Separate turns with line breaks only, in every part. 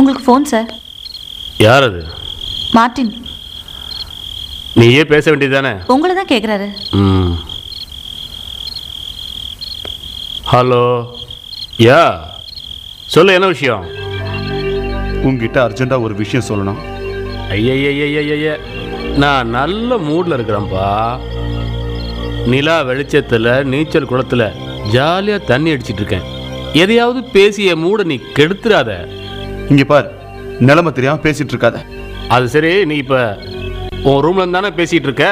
உங்களுக்கு phone sir.
யார் அது?
மார்ட்டின்.
நீயே பேச வேண்டியதுதானே?
உங்களை தான் கேட்குறாரு.
ஹலோ. யா, சொல்லு, என்ன விஷயம்?
உங்ககிட்ட அர்ஜென்ட்டாக ஒரு விஷயம் சொல்லணும்.
ஐய, நான் நல்ல மூடில் இருக்கிறேன்ப்பா. நிலா வெளிச்சத்தில் நீச்சல் குளத்தில் ஜாலியாக தண்ணி அடிச்சிட்டு இருக்கேன். எதையாவது பேசிய மூட நீ கெடுத்துடாத.
இங்கே பார், நிலைமை தெரியாமல் பேசிகிட்டு இருக்காத.
அது சரி, நீ இப்போ உன் ரூமில் தானே பேசிகிட்டு இருக்க?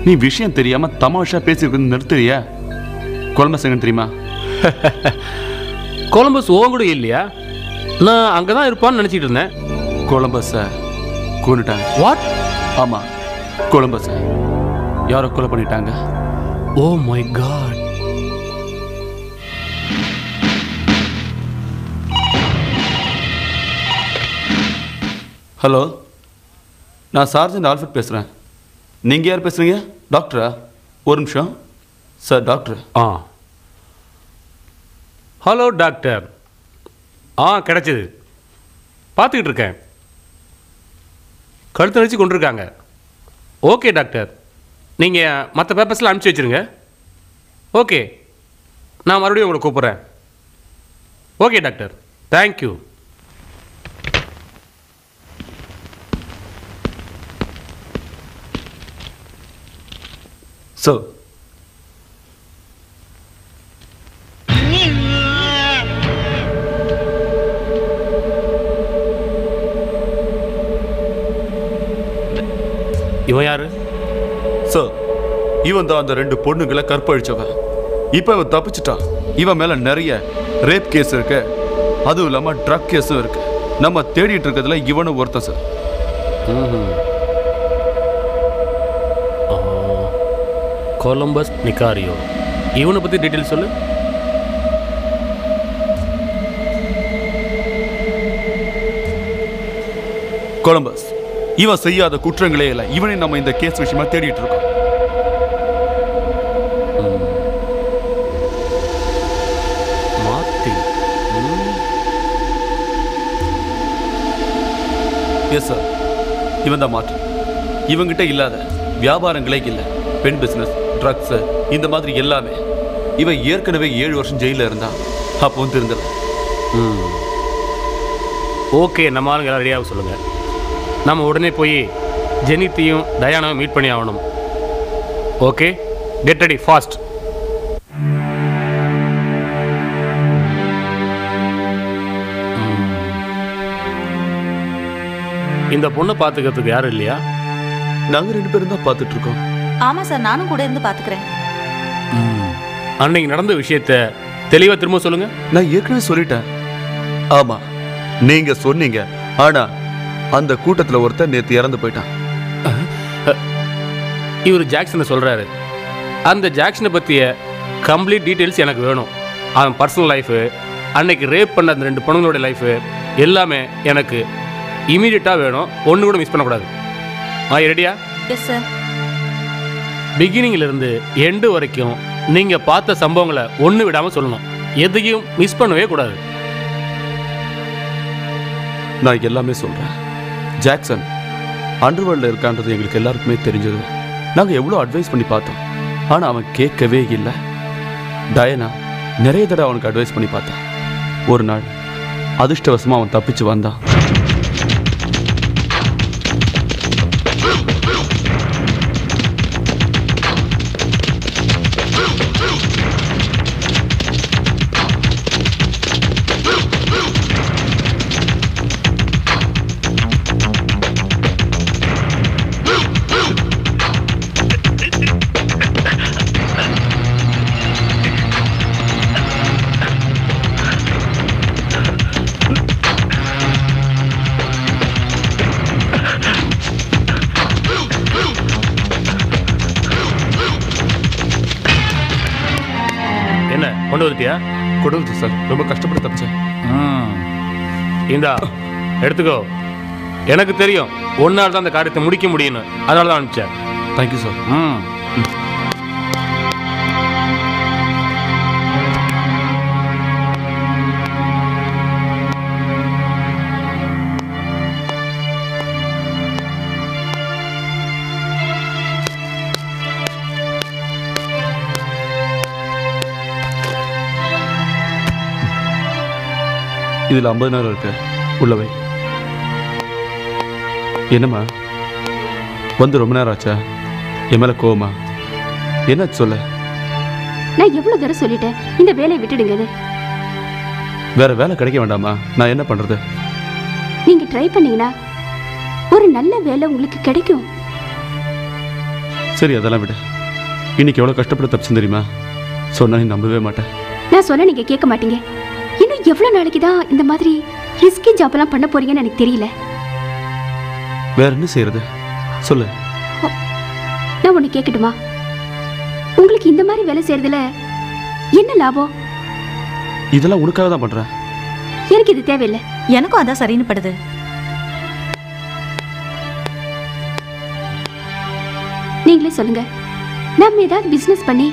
நீ விஷயம் தெரியாமல் தமாஷா பேசியிருக்கிறது நிறுத்துறியா? கொலம்பஸ் எங்கன்னு தெரியுமா?
கொலம்பஸ் ஓன் கூட இல்லையா? நான் அங்கே தான் இருப்பான்னு நினச்சிட்டு இருந்தேன்.
கொலம்பஸை கொண்டுட்டாங்க.
வாட்?
ஆமாம், கொலம்பஸை யாரோ கொலை பண்ணிட்டாங்க.
Oh my god.
ஹலோ, நான் சார்ஜென்ட் ஆல்ஃபர்ட் பேசுகிறேன். நீங்கள் யார் பேசுகிறீங்க? டாக்டரா? ஒரு நிமிஷம் சார். டாக்டர்.
Hello doctor. கிடச்சிது, பார்த்துக்கிட்டு இருக்கேன். கழுத்து வச்சு கொண்டிருக்காங்க. ஓகே டாக்டர், நீங்கள் மற்ற பேப்பர்ஸ்லாம் அனுப்பிச்சி வச்சுருங்க. ஓகே, நான் மறுபடியும் உங்களை கூப்பிட்றேன். Okay doctor, thank you.
ஸோ
இவன் யாரு?
சார், இவன் தான் அந்த 2 பொண்ணுங்களை கற்பழிச்சவன். இப்போ இவன் தப்பிச்சிட்டான். இவன் மேலே நிறைய ரேப் கேஸ் இருக்கு, அதுவும் இல்லாமல் ட்ரக் கேஸும் இருக்கு. நம்ம தேடிட்டு இருக்கிறதுல இவனும் ஒருத்தன் சார்.
கொலம்பஸ் நிகாரியோ. இவனை பற்றி டீட்டெயில் சொல்லு.
கொலம்பஸ் இவன் செய்யாத குற்றங்களே இல்லை. இவனை நம்ம இந்த கேஸ் விஷயமா தேடிட்டு இருக்கோம்.
மார்ட்டின்.
எஸ் சார், இவன் தான் மார்ட்டின். இவங்கிட்ட இல்லாத வியாபாரங்களே இல்லை. பெண் பிஸ்னஸ், ட்ரக்ஸு, இந்த மாதிரி எல்லாமே. இவன் ஏற்கனவே 7 வருஷம் ஜெயிலில் இருந்தான். அப்போ தெரிஞ்சல.
ஓகே, நம்ம ஆளுங்க எல்லாம் ரெடியாக சொல்லுங்கள். நம்ம உடனே போய் ஜெனித்தையும் டயானாவும் மீட் பண்ணி ஆகணும். Okay, get ready fast. இந்த பொண்ணை பார்த்துக்கிறதுக்கு யாரும் இல்லையா?
நாங்கள் 2 பேரும் தான் பார்த்துட்டு இருக்கோம்.
ஆமாம் சார், நானும் கூட இருந்து பார்த்துக்கிறேன்.
அன்னைக்கு நடந்த விஷயத்த தெளிவாக திரும்ப சொல்லுங்க.
நான் ஏற்கனவே சொல்லிட்டேன். ஆமாம், நீங்க சொன்னீங்க. ஆனா அந்த கூட்டத்தில் ஒருத்தர் நேற்று இறந்து போயிட்டான்.
இவர் ஜாக்சனை சொல்கிறாரு. அந்த ஜாக்சனை பற்றிய கம்ப்ளீட் டீட்டெயில்ஸ் எனக்கு வேணும். அவன் பர்சனல் லைஃபு, அன்னைக்கு ரேப் பண்ண அந்த 2 பொண்ணுங்களோட லைஃபு எல்லாமே எனக்கு இமீடியட்டாக வேணும். ஒன்று கூட மிஸ் பண்ணக்கூடாது. ரெடியா?
Yes sir.
பிகினிங்கிலிருந்து எண்டு வரைக்கும் நீங்கள் பார்த்த சம்பவங்களை ஒன்று விடாமல் சொல்லணும். எதையும் மிஸ் பண்ணவே கூடாது.
நான் எல்லாமே சொல்கிறேன். ஜாக்சன் அண்டர்வேர்ல்டில் இருக்கான்றது எங்களுக்கு எல்லாருக்குமே தெரிஞ்சது. நாங்கள் எவ்வளோ அட்வைஸ் பண்ணி பார்த்தோம், ஆனால் அவன் கேட்கவே இல்லை. டயனா நிறைய தடவை அவனுக்கு அட்வைஸ் பண்ணி பார்த்தான். ஒரு நாள் அதிர்ஷ்டவசமாக அவன் தப்பிச்சு வந்தான்.
கொண்டு வந்துட்டியா?
கொண்டு வந்து சார், ரொம்ப கஷ்டப்பட்டு தப்பிச்சேன்.
இந்தா எடுத்துக்கோ. எனக்கு தெரியும் ஒன்னால தான் அந்த காரியத்தை முடிக்க முடியும்னு, அதனால தான் அனுப்பிச்சேன்.
Thank you sir. இதில் 50,000 இருக்கு, உள்ளவை. என்னம்மா வந்து ரொம்ப நேரம் ஆச்சா? என் மேலே கோவமா? என்னாச்சு சொல்ல?
நான் எவ்வளவு தடவை சொல்லிட்டேன் இந்த வேலையை விட்டுடுங்க.
வேற வேலை கிடைக்க வேண்டாமா? நான் என்ன பண்றது?
நீங்க ட்ரை பண்ணீங்கன்னா ஒரு நல்ல வேலை உங்களுக்கு கிடைக்கும்.
சரி, அதெல்லாம் விட. இன்னைக்கு எவ்வளவு கஷ்டப்பட்டு தப்பிச்சு தெரியுமா? சொன்னா நீ நம்பவே மாட்டேன்.
நான் சொன்ன நீங்க கேட்க மாட்டீங்க. இன்னும் எவ்வளவு நாளைக்கு தான் இந்த மாதிரி ரிஸ்கி ஜாப் எல்லாம் பண்ண போறீங்கன்னு எனக்கு தெரியல.
வேற என்ன செய்யறது சொல்லு.
நான் ஒண்ணு கேட்கட்டுமா? உங்களுக்கு இந்த மாதிரி வேலை செய்யறதுல என்ன லாபம்?
இதெல்லாம் உனக்காக தான் பண்றேன்.
எனக்கு இது தேவையில்லை.
எனக்கும் அதான் சரின்னு படுது.
நீங்களே சொல்லுங்க, நம்ம ஏதாவது பிசினஸ் பண்ணி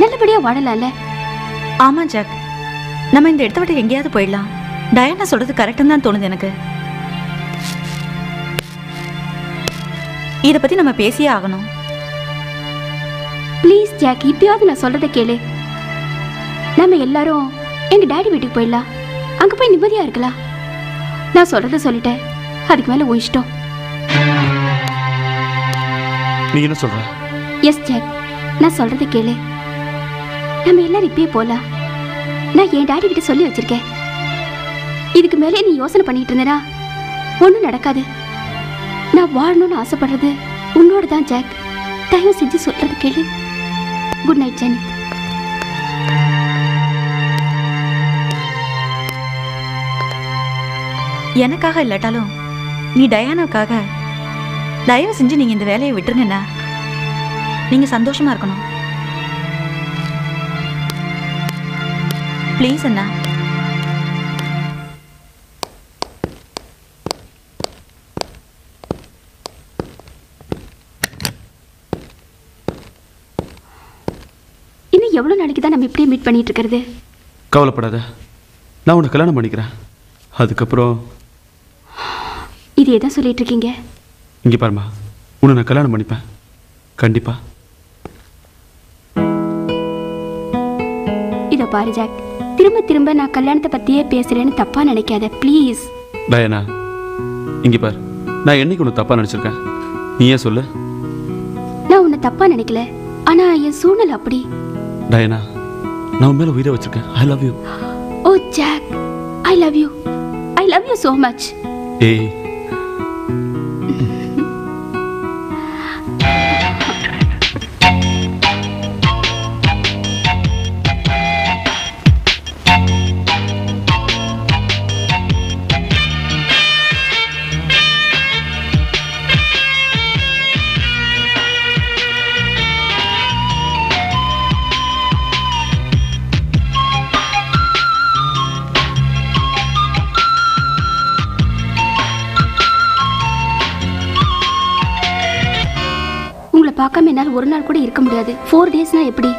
நல்லபடியா வாழலாம்ல?
ஆமா ஜாக், நம்ம இந்த இடத்த விட்டு எங்கேயாவது போயிடலாம். டயானா சொல்றது கரெக்டுன்னு தான் தோணுது எனக்கு. இதை பத்தி நம்ம பேசியே ஆகணும்.
ப்ளீஸ் ஜாக், இப்பயாவது நான் சொல்றதை கேளு. நம்ம எல்லாரும் எங்க டாடி வீட்டுக்கு போயிடலாம். அங்க போய் நிம்மதியா இருக்கலாம். நான் சொல்றத சொல்லிட்டேன், அதுக்கு மேல உன் இஷ்டம்.
நீ என்ன சொல்ற?
எஸ் ஜாக், நான் சொல்றதை கேளு. நம்ம எல்லாரும் இப்பயே போலாம். நான் என் டாடி கிட்ட சொல்லி வச்சிருக்கேன். இதுக்கு மேலே நீ யோசனை பண்ணிட்டு இருந்தேனா ஒன்றும் நடக்காது. நான் வாழணும்னு ஆசைப்படுறது உன்னோட தான் ஜாக். தயவு செஞ்சு சொல்றது கேளு. Good night Jenny.
எனக்காக இல்லாட்டாலும் நீ டயானாவுக்காக தயவு செஞ்சு நீங்க இந்த வேலையை விட்டுருங்கண்ணா. நீங்க சந்தோஷமா இருக்கணும். ப்ளீஸ் அண்ணா.
இன்னும் எவ்வளவு நாளைக்கு தான் நம்ம இப்படியே மீட் பண்ணிட்டு இருக்கிறது?
கவலைப்படாத, நான் உன்னை கல்யாணம் பண்ணிக்கிறேன். அதுக்கப்புறம்
இது எதான் சொல்லிட்டு இருக்கீங்க?
இங்கே பாருமா, உன்னை நான் கல்யாணம் பண்ணிப்பேன் கண்டிப்பா.
இதோ பாரு ஜாக், திரும்ப திரும்ப நான் கல்யாணத்தை பத்தியே பேசுறேன்னு தப்பா நினைக்காத ப்ளீஸ்.
டயானா, இங்கே பாரு, நான் என்னைக்கு உன்னை தப்பா நினைச்சிருக்கேன்? நீ ஏன் சொல்லு.
நான் உன்னை தப்பா நினைக்கல, ஆனா என் சூழ்நிலை அப்படி.
டயானா, நான் உன் மேல உயிரை வச்சிருக்கேன். I love you.
Oh Jack, I love you. I love you so much.
ஏய்,
பார்க்காம என்னால் ஒரு நாள் கூட இருக்க முடியாது. 4 daysனா எப்படி?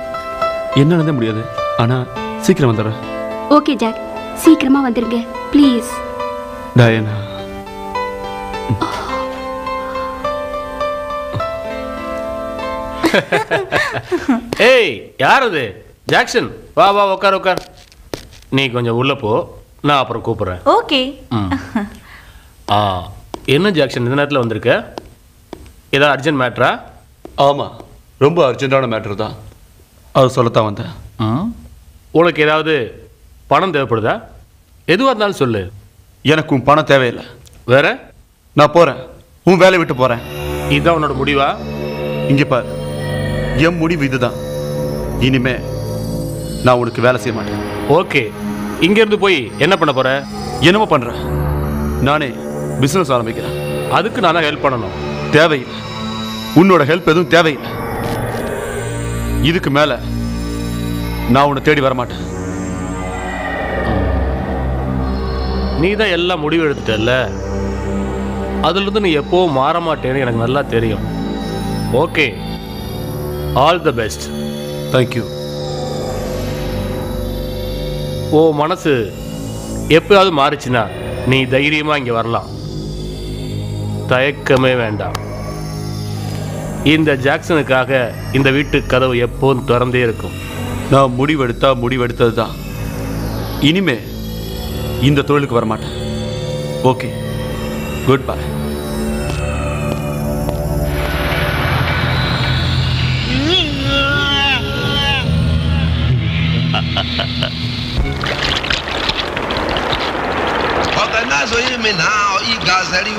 என்னால முடியாது, ஆனா சீக்கிரம் வந்துடுறேன்.
ஓகே ஜாக், சீக்கிரமா வந்துருங்க ப்ளீஸ்.
டயானா,
ஏய், யார் அது? ஜாக்சன், வா வா, உட்கார் உட்கார். நீ கொஞ்சம் உள்ள போ, நான் அப்புறம் கூப்பிடுறேன்.
ஓகே.
என்ன ஜாக்சன் இந்த நேரத்தில் வந்திருக்க? ஏதாவது அர்ஜென்ட் மேட்ரா?
ஆமா, ரொம்ப அர்ஜென்டான மேட்டர் தான். அது சொல்லத்தான் வந்தேன்.
உனக்கு ஏதாவது பணம் தேவைப்படுதா? எதுவாக இருந்தாலும் சொல்லு.
எனக்கு உன் பணம் தேவையில்லை.
வேற?
நான் போறேன், உன் வேலையை விட்டு போறேன்.
இதுதான் உன்னோட முடிவா?
இங்க பாரு, என் முடிவு இதுதான். இனிமே நான் உனக்கு வேலை செய்ய மாட்டேன்.
ஓகே, இங்கிருந்து போய் என்ன பண்ண போற?
என்னமோ பண்றேன், நானே பிசினஸ் ஆரம்பிக்கிறேன்.
அதுக்கு நான் ஹெல்ப் பண்ணணும்.
தேவையில்லை, உன்னோட ஹெல்ப் எதுவும் தேவையில்லை. இதுக்கு மேல நான் உன்னை தேடி வர மாட்டேன்.
நீ தான் எல்லாம் முடிவு எடுத்துட்டல்ல, அதுலேருந்து நீ எப்போவும் மாற மாட்டேன்னு எனக்கு நல்லா தெரியும். Okay, all the best.
Thank you.
ஓ மனசு எப்பயாவது மாறிச்சுன்னா நீ தைரியமா இங்கே வரலாம். தயக்கமே வேண்டாம். இந்த ஜாக்சனுக்காக இந்த வீட்டு கதவு எப்போதும் திறந்தே இருக்கும்.
நான் முடிவெடுத்தது தான். இனிமே இந்த தொழிலுக்கு வரமாட்டேன். Okay, good bye.
Organize me now, you guys ready?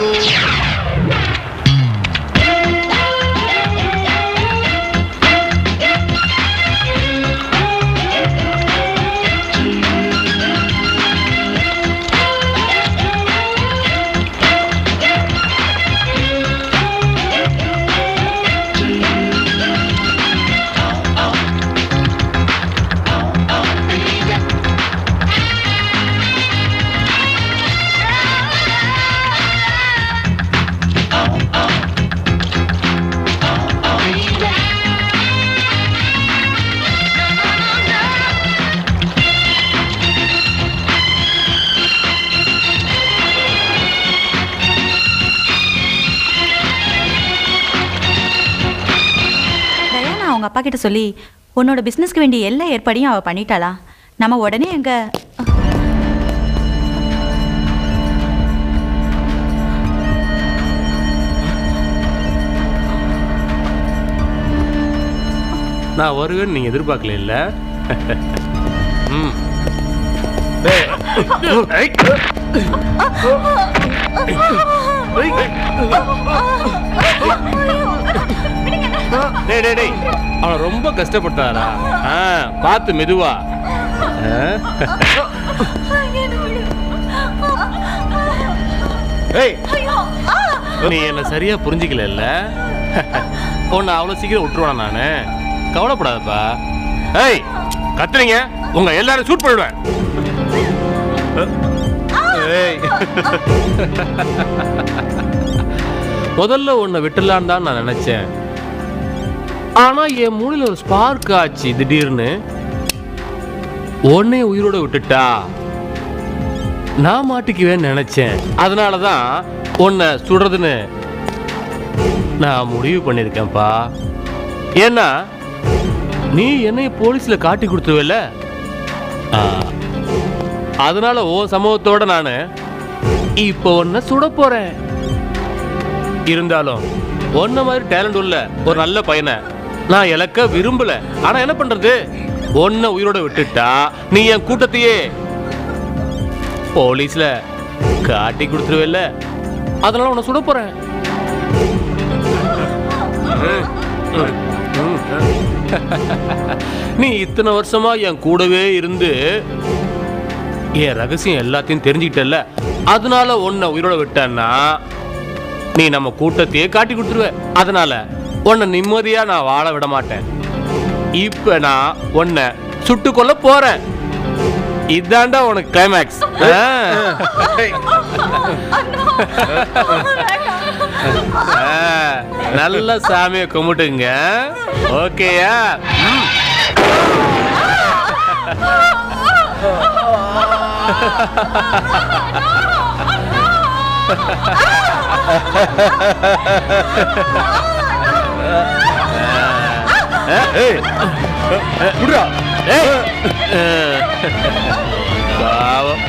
அவங்க அப்பா கிட்ட சொல்லி உன்னோட பிசினஸ்க்கு வேண்டிய எல்லா ஏற்பாடையும் அவ பண்ணிட்டாளா? நம்ம உடனே எங்க
நான் வருவேன்னு நீங்க எதிர்பார்க்கல இல்ல? அவன் ரொம்ப கஷ்டப்பட்டாரா? பார்த்து மெதுவா. நீ என்ன சரியா புரிஞ்சுக்கல இல்ல? உன்னை அவ்வளவு சீக்கிரம் விட்டுருவான் நானு. கவலைப்படாதப்பா. ஏய், கத்துறீங்க, உங்க எல்லாரும் ஷூட் பண்ணிடுவேன். முதல்ல உன்னை விட்டுலான்னு தான் நான் நினைச்சேன். ஆனா என் மூளையில ஒரு ஸ்பார்க் ஆச்சு. திடீர்னு உன்னை உயிரோட விட்டுட்டா நான் மாட்டிக்குவேன்னு நினைச்சேன். அதனாலதான் உன்னை சுடுறதுன்னு நான் முடிவு பண்ணிருக்கேன்ப்பா. ஏன்னா நீ என்னை போலீஸ்ல காட்டி கொடுத்துவல, அதனால ஓ சமூகத்தோட நானு இப்போ உன்னை சுட போறேன். இருந்தாலும் உன்ன மாதிரி டேலண்ட் உள்ள ஒரு நல்ல பையனை நான் இழக்க விரும்பல. ஆனா என்ன பண்றது, உன்னை உயிரோட விட்டுட்டா நீ என் கூட்டத்தையே போலீஸ்ல காட்டி கொடுத்துருவல்ல, அதனால உன்னை சுட போறேன். நீ இத்தனை வருஷமா என் கூடவே இருந்து என் ரகசியம் எல்லாத்தையும் தெரிஞ்சுக்கிட்டல, அதனால உன்னை உயிரோட விட்டேன்னா நீ நம்ம கூட்டத்தையே காட்டி கொடுத்துருவ. அதனால உன்னை நிம்மதியா நான் வாழ விட மாட்டேன். இப்ப நான் உன்னை சுட்டு கொல்ல போறேன். இதாண்டா உனக்கு கிளைமேக்ஸ். நல்ல சாமியை கும்பிட்டுங்க. ஓகேயா? பாவம்.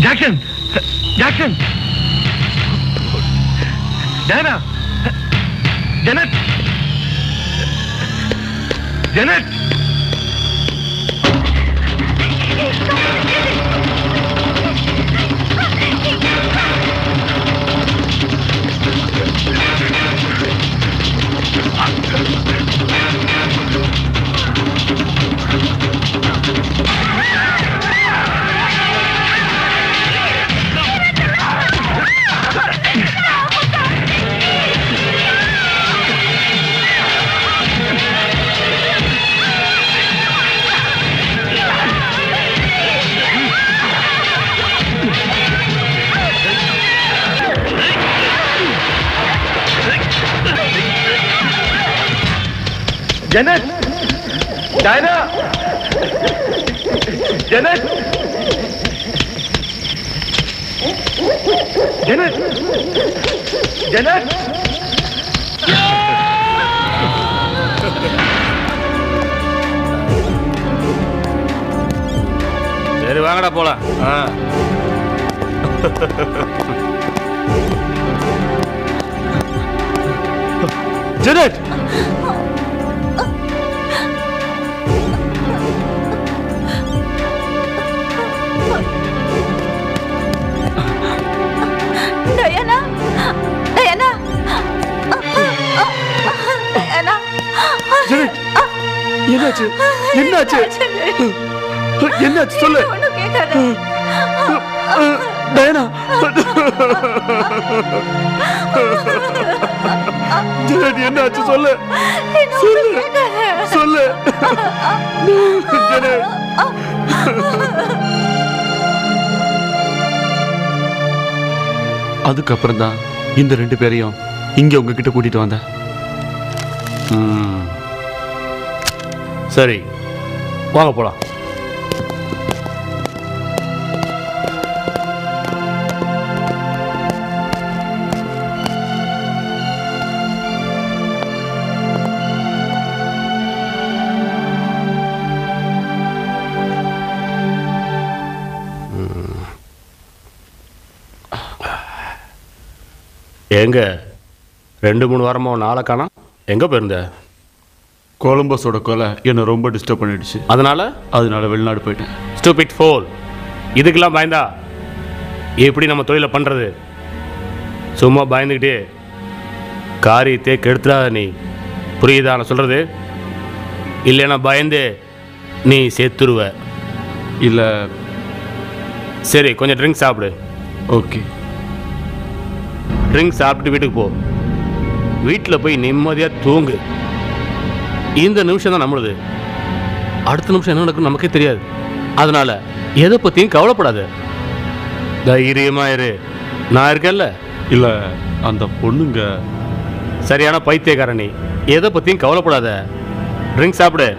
Jackson!
Jackson Diana Janet Janet Janet! Diana! Janet! Janet! Janet!
சரி வாங்கடா போலாம்.
Janet
Diana Diana Diana
Janet என்னாச்சு என்னாச்சு என்னாச்சு சொல்லு
ஒண்ணும் கேட்காத
டயானா ஜெனட் என்னாச்சு சொல்லு சொல்லு சொல்லு ஜெனட் அதுக்கப்புறம் தான் இந்த 2 பேரையும் இங்க உங்ககிட்ட கூட்டிட்டு வந்தேன்.
சரி வாங்க போலாம். எங்க 2-3 வாரமா நாளை காணோம். எங்க போயிருந்த?
கொலம்பஸோட கொலை என்னை ரொம்ப டிஸ்டர்ப் பண்ணிடுச்சு. அதனால வெளிநாடு போயிட்டேன்.
ஸ்டூபிட் ஃபோல். இதுக்கெல்லாம் பயந்தா எப்படி நம்ம தொழிலை பண்ணுறது? சும்மா பயந்துக்கிட்டே காரியத்தை கெடுத்துடாத நீ. புரியுதா நான் சொல்கிறது? இல்லைன்னா பயந்து நீ செத்துருவ.
இல்லை
சரி கொஞ்சம் ட்ரிங்க் சாப்பிடு.
ஓகே
ட்ரிங்க் சாப்பிட்டு வீட்டுக்கு போ. வீட்டில் போய் நிம்மதியாக தூங்கு. இந்த நிமிஷம் தான் நம்மளுது. அடுத்த நிமிஷம் என்ன நடக்கும் நமக்கே தெரியாது. அதனால எதை பற்றியும் கவலைப்படாது. தைரியமா இரு. நான் இருக்கேன்ல.
இல்லை அந்த பொண்ணுங்க
சரியான பைத்தியக்காரணி. எதை பற்றியும் கவலைப்படாத. ட்ரிங்க் சாப்பிடு.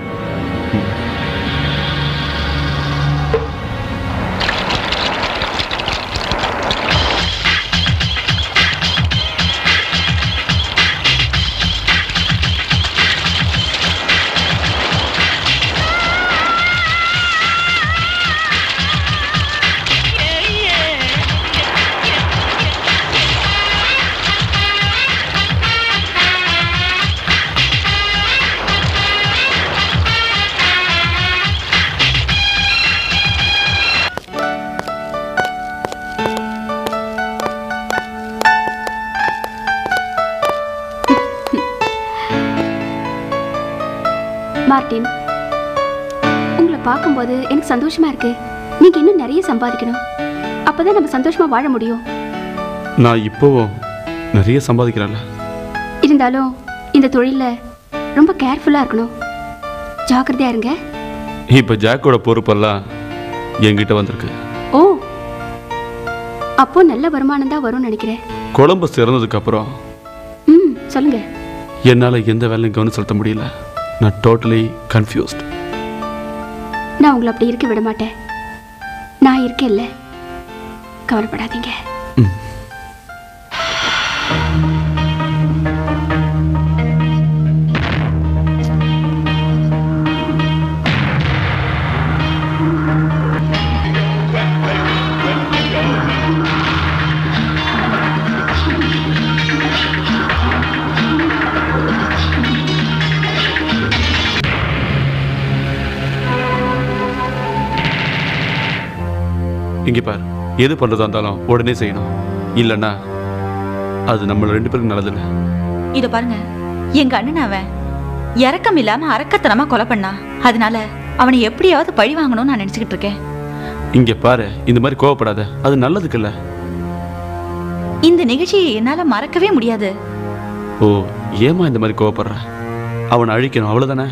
மார்ட்டின், உங்களை பார்க்கும்போது எனக்கு சந்தோஷமா இருக்கு. நீங்க இன்னும் நிறைய சம்பாதிக்கணும். அப்பதான் நம்ம சந்தோஷமா வாழ முடியும்.
நான் இப்போவும் நிறைய சம்பாதிக்கிறேன்ல.
இருந்தாலும் இந்த தொழில ரொம்ப கேர்ஃபுல்லா இருக்கணும். ஜாக்கிரதையா இருங்க.
இப்போ ஜாக்கோட பொறுப்பெல்லாம் என்கிட்ட வந்திருக்கு.
ஓ, அப்போ நல்ல வருமானம் தான் வரும்னு நினைக்கிறேன்.
கொலம்பஸ் இறந்ததுக்கு அப்புறம்
சொல்லுங்க.
என்னால் எந்த வேலையும் கவனம் செலுத்த முடியல. நான் டோட்டலி கன்ஃபியூஸ்ட்.
நான் உங்களை அப்படி இருக்க விட மாட்டேன். நான் இருக்கேன்ல, கவலைப்படாதீங்க.
இங்கே பார், எது பண்ணுறதா இருந்தாலும் உடனே செய்யணும். இல்லைன்னா அது நம்ம 2 பேருக்கு நல்லதில்லை.
இத பாருங்க, எங்க அண்ணன் அவன் இரக்கம் இல்லாம அரக்கத்தனமா கொலை பண்ணா. அதனால அவனை எப்படியாவது பழி வாங்கணும்னு நான் நினைச்சுக்கிட்டு இருக்கேன்.
இங்கே பாரு, இந்த மாதிரி கோவப்படாத, அது நல்லதுக்கு இல்லை.
இந்த நிகழ்ச்சியை என்னால மறக்கவே முடியாது.
ஓ, ஏமா இந்த மாதிரி கோவப்படுற? அவனை அழிக்கணும், அவ்வளோதானே?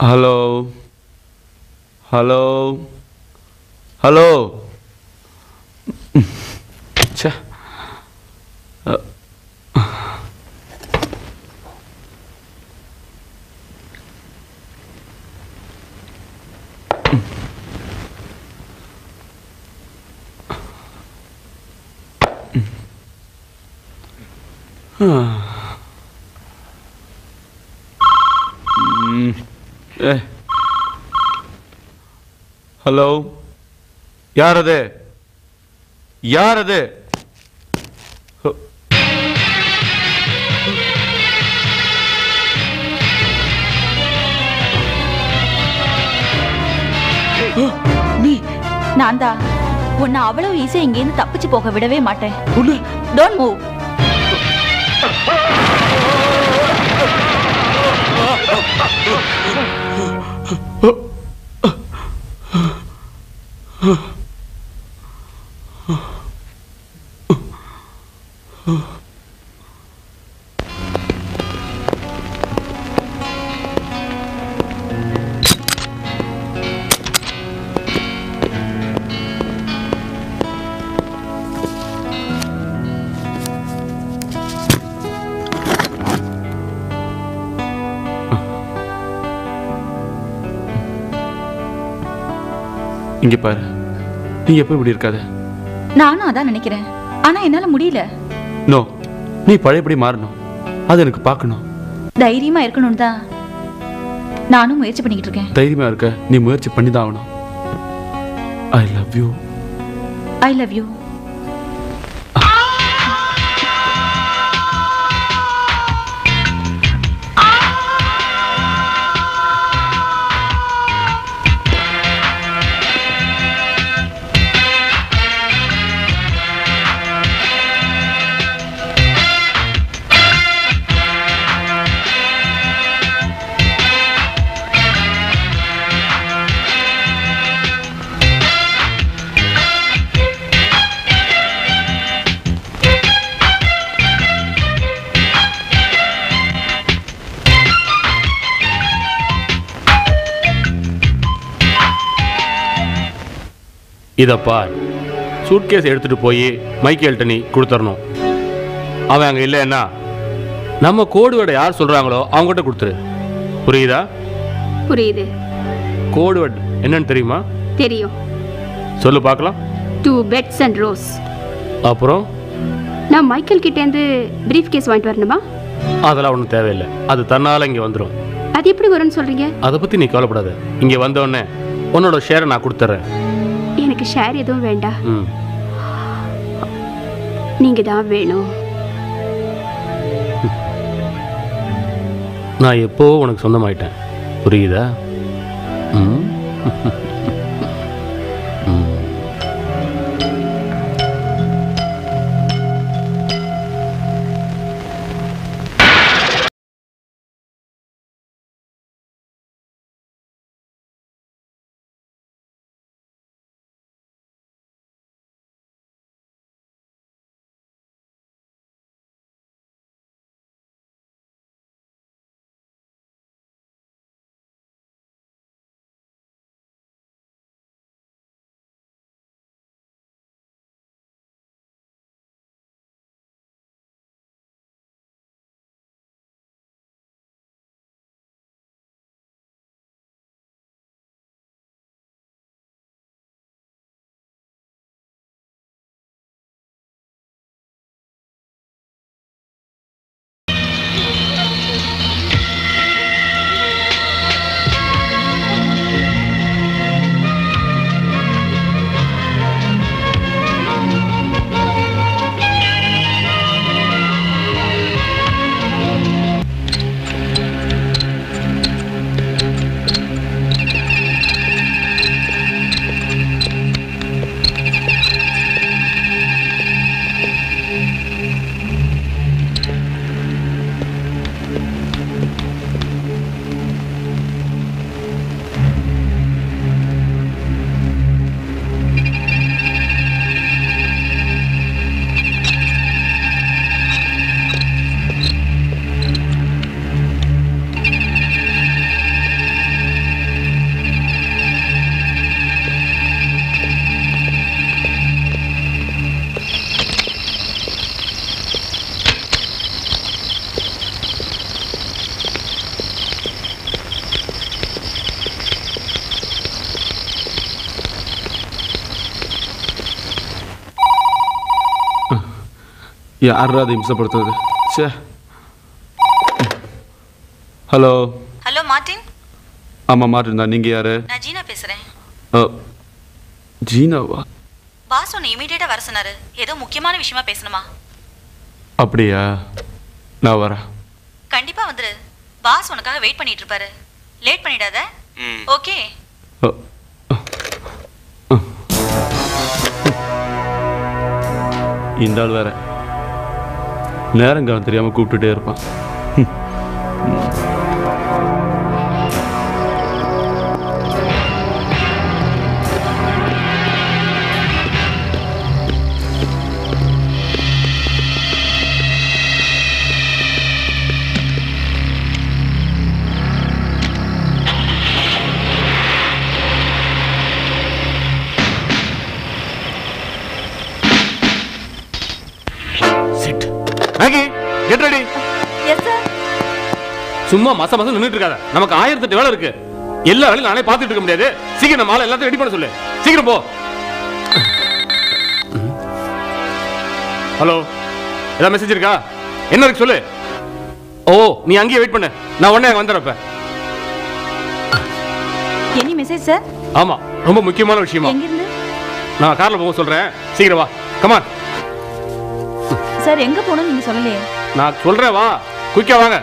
Hello hello hello. ச்சே. ஹலோ, யார் அது? யார் அது?
நான் தான் உன்னை அவ்வளவு ஈஸியா இங்கேருந்து தப்பிச்சு போக விடவே மாட்டேன். Don't move.
இங்க பாரு, நீ எப்போ இப்படி இருக்காத.
நானும் அதான் நினைக்கிறேன், ஆனா என்னால முடியல.
நோ, நீ பழையபடி மாறணும். அது எனக்கு பார்க்கணும்.
தைரியமா இருக்கணும்னு தான் நானும் முயற்சி பண்ணிக்கிட்டு இருக்கேன்.
தைரியமா இருக்க நீ முயற்சி பண்ணி தான் ஆகணும். ஐ love you.
I love you.
இதை பார், சூட்கேஸ் எடுத்துட்டு போய் மைக்கேல்கிட்ட நீ கொடுத்துடணும். அவன் அங்கே இல்லைன்னா நம்ம கோடு வேர்டை யார் சொல்கிறாங்களோ அவங்ககிட்ட கொடுத்துரு. புரியுதா?
புரியுது.
கோடு வேர்டு என்னன்னு தெரியுமா?
தெரியும்.
சொல்லு பார்க்கலாம்.
2 beds and rose.
அப்புறம்
நான் மைக்கேல் கிட்டேருந்து பிரீஃப் கேஸ் வாங்கிட்டு வரணுமா?
அதெல்லாம் ஒன்றும் தேவையில்லை, அது தன்னால் இங்கே வந்துடும்.
அது எப்படி வரும்னு சொல்கிறீங்க?
அதை பற்றி நீ கவலைப்படாத. இங்கே வந்தோடனே உன்னோட ஷேரை நான் கொடுத்துட்றேன்.
எனக்கு ஷேர் எதுவும் வேண்டாம்.
ம்,
நீங்க தான் வேணும்.
நான் எப்போ உனக்கு சொந்தமாயிட்டேன். புரியுதா? ம்
யாரா அதை இம்சப்படுத்துறது? சே. ஹலோ.
Hello Martin.
ஆமாம் மார்ட்டின் தான். நீங்கள் யார்?
நான் ஜீனா பேசுகிறேன்.
ஜீனாவா?
பாஸ் உன்னை இமீடியட்டாக வர சொன்னார். ஏதோ முக்கியமான விஷயமா பேசணுமா?
அப்படியா? நான் வரேன்.
கண்டிப்பாக வந்துரு. பாஸ் உனக்காக வெயிட் பண்ணிட்டு இருப்பாரு. லேட் பண்ணிடாத. ஓகே.
இந்த ஆள் வேற நேரங்காலம் தெரியாமல் கூப்பிட்டுட்டே இருப்பான்.
Get ready.
Yes sir.
சும்மா மாசம் நின்னுட்டு இருக்காத. நமக்கு 1008 வேலை இருக்கு. எல்லா வேலையும் நானே பார்த்துட்டு இருக்க முடியாது. சீக்கிரம் நம்ம ஆளை எல்லாத்தையும் ரெடி பண்ண சொல்லு. சீக்கிரம் போ. ஹலோ. ஏதாவது மெசேஜ் இருக்கா? என்ன இருக்கு சொல்லு. ஓ, நீ அங்கேயே வெயிட் பண்ணு. நான் உடனே அங்க வந்துறப்ப.
Any message sir?
ஆமா, ரொம்ப முக்கியமான விஷயமா.
எங்க இருந்து?
நான் கார்ல போக சொல்றேன். சீக்கிரம் வா. Come on.
சார் எங்க போகணும் நீங்க சொல்லலையே.
நான் சொல்றேன் வா. குயிக்கா வாங்க.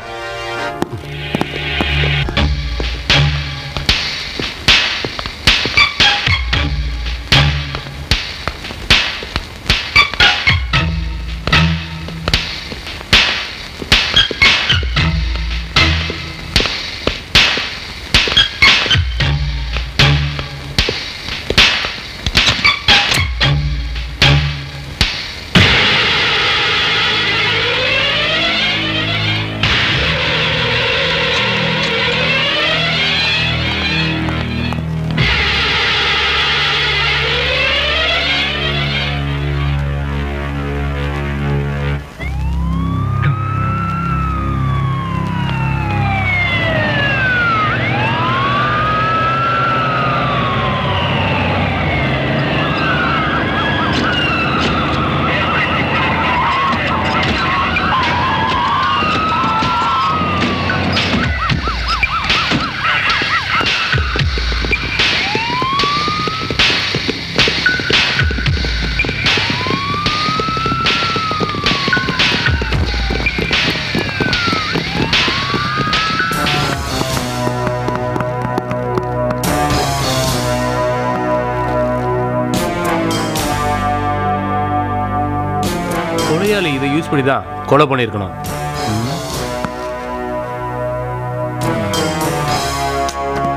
இதை யூஸ் பண்ணி தான் கொலை பண்ணியிருக்கணும்.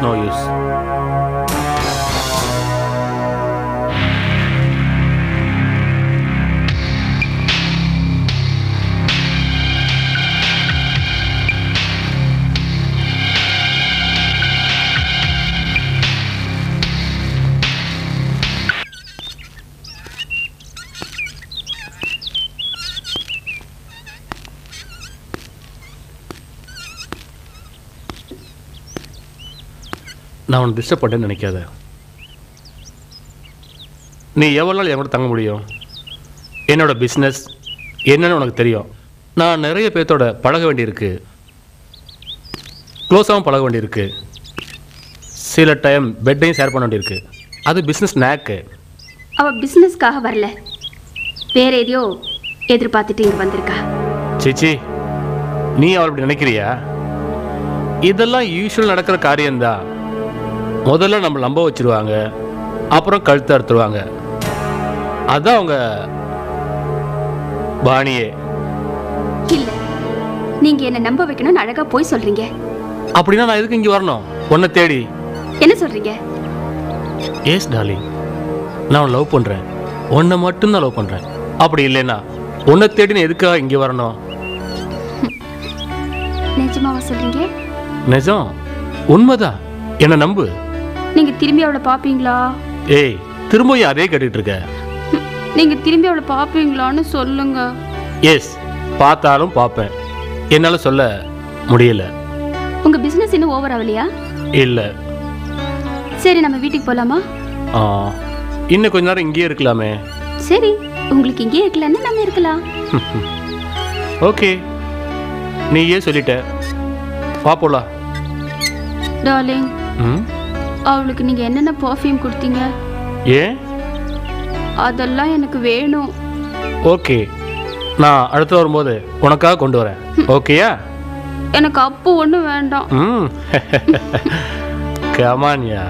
No use. நான் உன்னை டிஸ்டர்ப் பண்ணேன்னு நினைக்காத. நீ எவ்வளோ நாள் என் கூட தங்க முடியும்? என்னோட பிஸ்னஸ் என்னன்னு உனக்கு தெரியும். நான் நிறைய பேர்த்தோட பழக வேண்டியிருக்கு, க்ளோஸாகவும் பழக வேண்டியிருக்கு. சில டைம் பெட்டையும் ஷேர் பண்ண வேண்டியிருக்கு. அது பிஸ்னஸ் நேக்கு.
அவள் பிஸ்னஸ்க்காக வரல, வேற எதையோ எதிர்பார்த்துட்டு இங்கே வந்திருக்கா.
சிச்சி, நீ அவள் அப்படி நினைக்கிறியா? இதெல்லாம் யூஸ்வல் நடக்கிற காரியம்தான். முதல்ல நம்ம நம்ப வச்சிருவாங்க, அப்புறம் கழுத்து அறுத்துருவாங்க. அதான் அவங்க பாணியே.
இல்ல, நீங்க என்ன நம்ப வைக்கணும்னு அழகா போய் சொல்றீங்க.
அப்படின்னா நான் எதுக்கு இங்க வரணும் உன்னை தேடி?
என்ன சொல்றீங்க?
எஸ் டார்லிங், நான் லவ் பண்றேன், உன்னை மட்டும்தான் லவ் பண்றேன். அப்படி இல்லைன்னா உன்னை தேடின்னு எதுக்காக இங்க வரணும்?
நிஜமாவா சொல்றீங்க?
நிஜம், உண்மைதான். என்ன நம்பு.
நீங்க திரும்பி அவளை பாப்பீங்களா?
ஏய், திரும்ப அதே கேட்டுட்டு இருக்க.
நீங்க திரும்பி அவளை பாப்பீங்களான்னு சொல்லுங்க.
எஸ், பார்த்தாலும் பார்ப்பேன். என்னால சொல்ல முடியல.
உங்க பிசினஸ் இன்னும் ஓவர் ஆகலையா?
இல்ல.
சரி, நம்ம வீட்டுக்கு போலாமா?
இன்னும் கொஞ்ச நேரம் இங்கேயே இருக்கலாமே.
சரி. உங்களுக்கு இங்கே இருக்கலாம்னா நம்ம இருக்கலாம்.
ஓகே, நீ ஏன் சொல்லிட்ட, வா போலாம்.
டார்லிங், அவளுக்கு நீங்க என்னென்ன பர்ஃப்யூம் கொடுத்தீங்க?
ஏன்?
அதெல்லாம் எனக்கு வேணும்.
ஓகே, நான் அடுத்து வரும்போது உனக்காக கொண்டு வரேன். ஓகேயா?
எனக்கு அப்போ ஒன்றும் வேண்டாம்.
கமான்யா.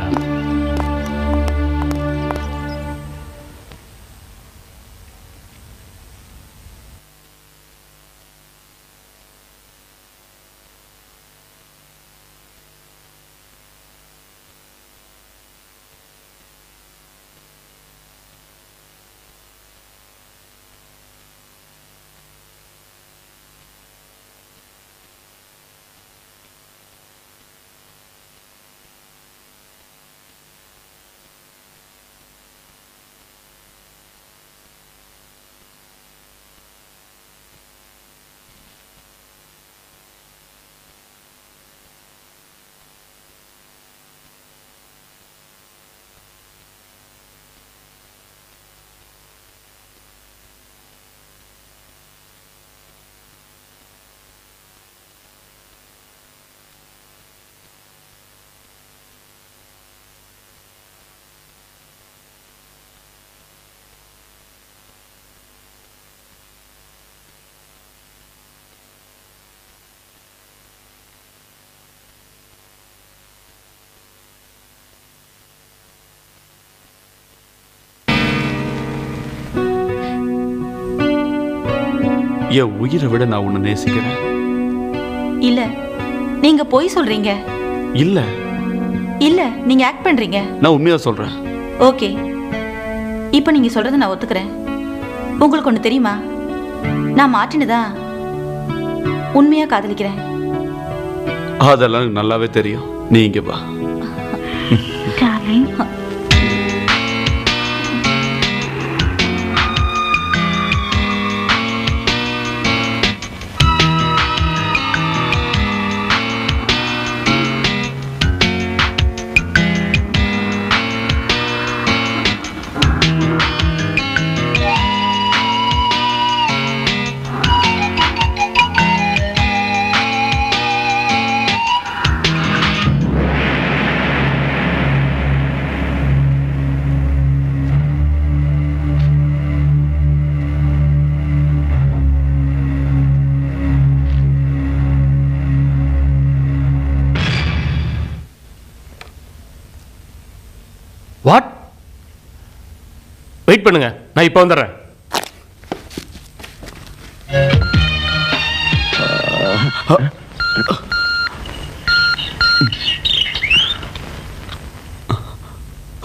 என் உயிரை விட நான் உன்னை நேசிக்கிறேன்.
இல்ல, நீங்க பொய் சொல்றீங்க.
இல்ல
இல்ல, நீங்க ஆக்ட் பண்றீங்க.
நான் உண்மையா சொல்றேன்.
ஓகே, இப்போ நீங்க சொல்றதை நான் ஒத்துக்கிறேன். உங்களுக்கு ஒண்ணு தெரியுமா, நான் மாற்றினதா உண்மையா காதலிக்கிறேன்.
அதெல்லாம் எனக்கு நல்லாவே தெரியும். நீ இங்க வா.
வாட்? வெயிட் பண்ணுங்க, நான் இப்போ வந்துடுறேன்.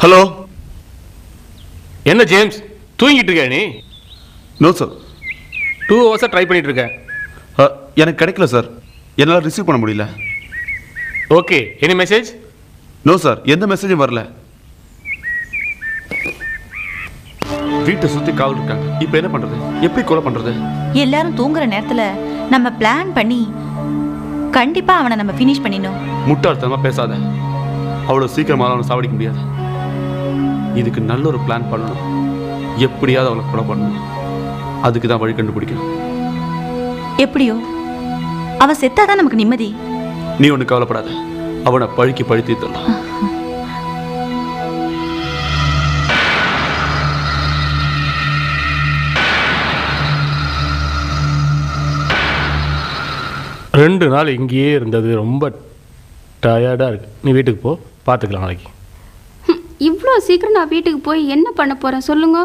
ஹலோ.
என்ன ஜேம்ஸ், தூங்கிட்டு இருக்க நீ?
நோ சார்,
2 hours ட்ரை பண்ணிட்டு இருக்கேன்.
எனக்கு கிடைக்கல சார், என்னால் ரிசீவ் பண்ண முடியல.
Okay, any message?
No sir, எந்த மெசேஜும் வரல. வீட்டை சுத்தி காவல் இருக்காங்க. இப்போ என்ன பண்றது? எப்படி கொலை பண்றது?
எல்லாரும் தூங்குற நேரத்துல நம்ம பிளான் பண்ணி கண்டிப்பா அவனை நம்ம ஃபினிஷ் பண்ணிடணும்.
முட்டாள்தனமா பேசாத. அவ்வளவு சீக்கிரமா அவனை சாவடிக்க முடியாது. இதுக்கு நல்ல ஒரு பிளான் பண்ணணும். எப்படியாவது அவளை கொலை பண்ணணும். அதுக்கு தான் வழி கண்டுபிடிக்கணும்.
எப்படியோ அவன் செத்தாதான் நமக்கு நிம்மதி.
நீ ஒண்ணு கவலைப்படாத, அவனை பழிக்கு பழி தீர்த்தலாம்.
ரெண்டு நாள் இங்கேயே இருந்தது ரொம்ப டயர்டாக இருக்கு. நீ வீட்டுக்கு போ, பார்த்துக்கலாம் நாளைக்கு.
இவ்வளோ சீக்கிரம் நான் வீட்டுக்கு போய் என்ன பண்ண போகிறேன் சொல்லுங்க?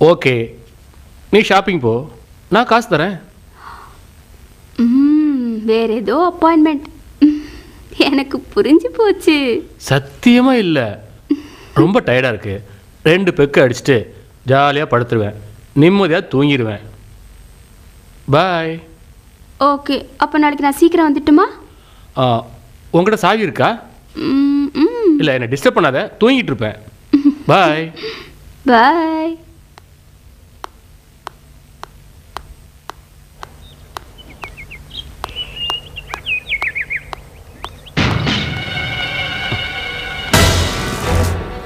ஓகே, நீ ஷாப்பிங் போ, நான் காசு தரேன்.
வேற ஏதோ அப்பாயின்மெண்ட். எனக்கு புரிஞ்சு போச்சு.
சத்தியமாக இல்லை, ரொம்ப டயர்டாக இருக்கு. 2 பெக்கு அடிச்சுட்டு ஜாலியாக படுத்துருவேன், நிம்மதியாக தூங்கிடுவேன். பாய்.
ஓகே, அப்போ நாளைக்கு நான் சீக்கிரம் வந்துட்டுமா?
உங்கள்கிட்ட சாவி இருக்கா? இல்லை, என்னை டிஸ்டர்ப் பண்ணாத, தூங்கிட்டு இருப்பேன். பாய்.
பாய்.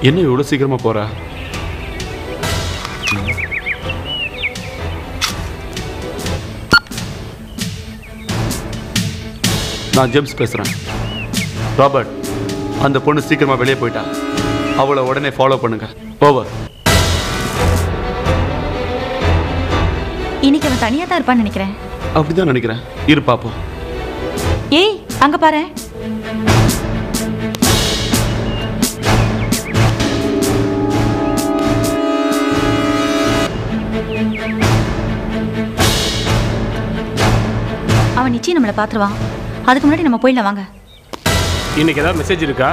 என்ன இவ்வளோ சீக்கிரமா போற? நான் ஜேம்ஸ் பேசுகிறேன். ராபர்ட், அந்த பொண்ணு சீக்கிரமாக வெளியே போயிட்டா. அவளை உடனே ஃபாலோ பண்ணுங்க. ஓவர்.
இன்னைக்கு அவன் தனியாக தான் இருப்பான்னு நினைக்கிறேன்.
அப்படிதான் நினைக்கிறேன். இரு பாப்போம்.
ஏய், அங்கே பாரு. அவன் நிச்சயம் நம்மளை பார்த்துருவான். அதுக்கு முன்னாடி நம்ம போயிடலாம் வாங்க.
இன்னைக்கு ஏதாவது மெசேஜ் இருக்கா?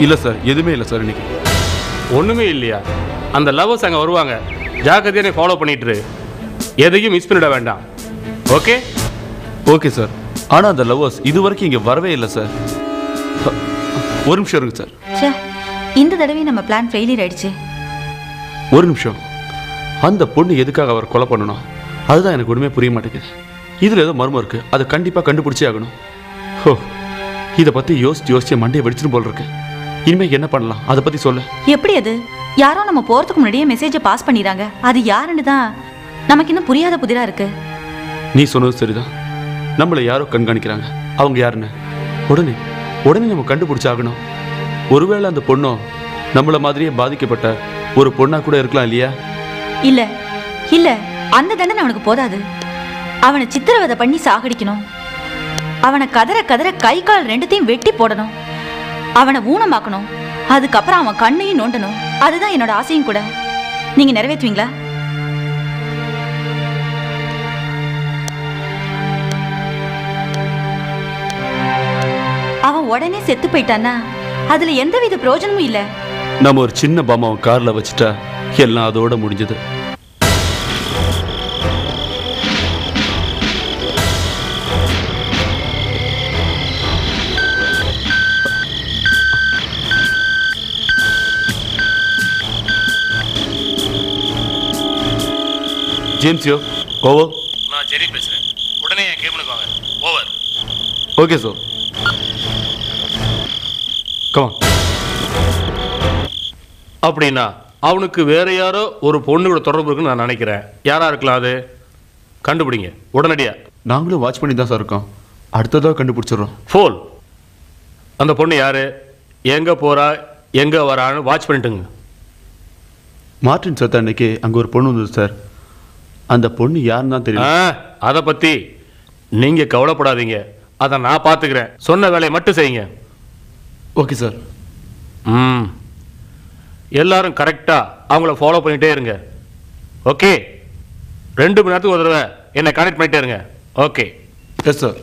இல்லை சார், எதுவுமே இல்லை சார். இன்னைக்கு
ஒன்றுமே இல்லையா? அந்த லவ்வர்ஸ் அங்கே வருவாங்க. ஜாக்கிரதையாக நீ ஃபாலோ பண்ணிட்டு எதையும் மிஸ் பண்ணிட வேண்டாம். ஓகே?
Okay sir. ஆனால் அந்த லவ்வர்ஸ் இது வரைக்கும் இங்கே வரவே இல்லை சார். ஒரு நிமிஷம் இருங்க சார்.
சே, இந்த தடவையும் நம்ம பிளான் ஃபெயிலியர் ஆயிடுச்சு.
ஒரு நிமிஷம். அந்த பொண்ணு எதுக்காக அவர் கொலை பண்ணணும்? அதுதான் எனக்கு ஒன்றுமே புரிய மாட்டேங்குது. இதில் ஏதோ மர்மம் இருக்குது. அதை கண்டிப்பாக கண்டுபிடிச்சே ஆகணும். ஓ, இதை பற்றி யோசிச்சு மண்டையை வெடிச்சிடும் போல் இருக்கு. இனிமேல் என்ன பண்ணலாம்? அதை பற்றி சொல்ல.
எப்படி அது? யாரோ நம்ம போகிறதுக்கு முன்னாடியே மெசேஜை பாஸ் பண்ணிடுறாங்க. அது யாருன்னு தான் நமக்கு இன்னும் புரியாத புதிராக இருக்கு.
நீ சொன்னது சரிதான். நம்மளை யாரோ கண்காணிக்கிறாங்க. அவங்க யாருன்னு உடனே நம்ம கண்டுபிடிச்சாகணும். ஒருவேளை அந்த பொண்ணோ நம்மளை மாதிரியே பாதிக்கப்பட்ட ஒரு பொண்ணா கூட இருக்கலாம் இல்லையா?
இல்ல, அந்த தண்டனை அவனுக்கு போதாது. அவனை சித்திரவதை பண்ணி சாகடிக்கணும். அவனை கதற கை கால் ரெண்டுத்தையும் வெட்டி போடணும். அவனை ஊனமாக்கணும். அதுக்கப்புறம் அவன் கண்ணையும் நோண்டணும். அதுதான் என்னோட ஆசையும் கூட. நீங்க நிறைவேற்றுவீங்களா? அவன் உடனே செத்து போயிட்டான்னா அதுல எந்தவித பிரயோஜனமும் இல்ல.
நம்ம ஒரு சின்ன பாமாவை கார்ல வச்சுட்டா எல்லாம் அதோட முடிஞ்சது. James, over.
நான் ஜெரி பேசுகிறேன். உடனே என் கேபினுக்கு வாங்க. ஓவர்.
Okay sir. கமா.
அப்படின்னா அவனுக்கு வேற யாரோ ஒரு பொண்ணோட தொடர்பு இருக்குன்னு நான் நினைக்கிறேன். யாரா இருக்கலாம்? அது கண்டுபிடிங்க உடனடியா.
நாங்களும் வாட்ச் பண்ணி தான் சார் இருக்கோம். அடுத்ததாக கண்டுபிடிச்சிடுறோம்.
ஃபோல். அந்த பொண்ணு யாரு, எங்க போறா, எங்க வரான்னு வாட்ச் பண்ணிட்டுங்க.
மார்டின் சத்த அன்னைக்கு அங்கே ஒரு பொண்ணு வந்தது சார். அந்த பொண்ணு யாருன்னு தான் தெரியும்.
அதை பற்றி நீங்கள் கவலைப்படாதீங்க. அதை நான் பார்த்துக்கிறேன். சொன்ன வேலையை மட்டும் செய்யுங்க.
Okay sir.
எல்லாரும் கரெக்டாக அவங்கள ஃபாலோ பண்ணிகிட்டே இருங்க. ஓகே? 2 மணி நேரத்துக்கு ஒரு தடவை என்னை கனெக்ட் பண்ணிட்டே இருங்க. Okay?
Yes sir.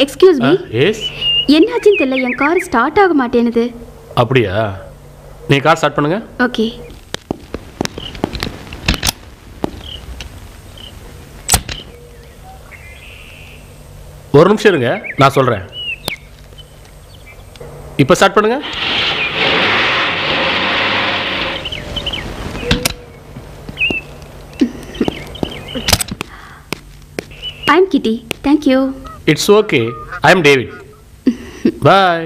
Excuse me.
Yes.
என்னாச்சுன்னு தெரியல, என் கார் ஸ்டார்ட் ஆக மாட்டேனுது.
அப்படியா? நீ கார் ஸ்டார்ட் பண்ணுங்க.
ஓகே.
ஒரு நிமிஷம் இருங்க, நான் சொல்றேன். இப்போ ஸ்டார்ட் பண்ணுங்க.
ஐ எம் கிட்டி. Thank you.
It's okay. I am David. Bye.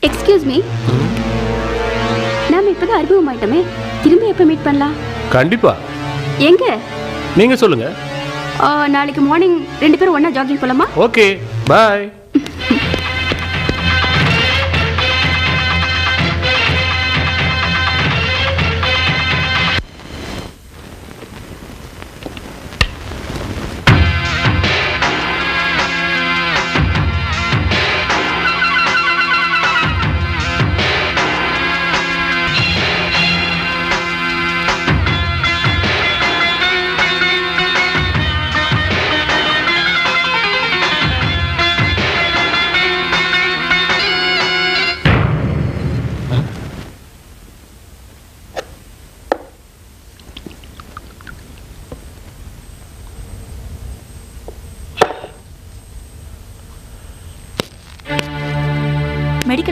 Excuse me. நாம இப்பதான் அறிமுகமாயிட்டோமே, திரும்ப எப்போ மீட் பண்ணலாம்?
கண்டிப்பா.
எங்க?
நீங்க சொல்லுங்க.
நாளைக்கு மார்னிங் 2 பேரும் ஒண்ணா ஜாகிங் போலாமா?
Okay, bye.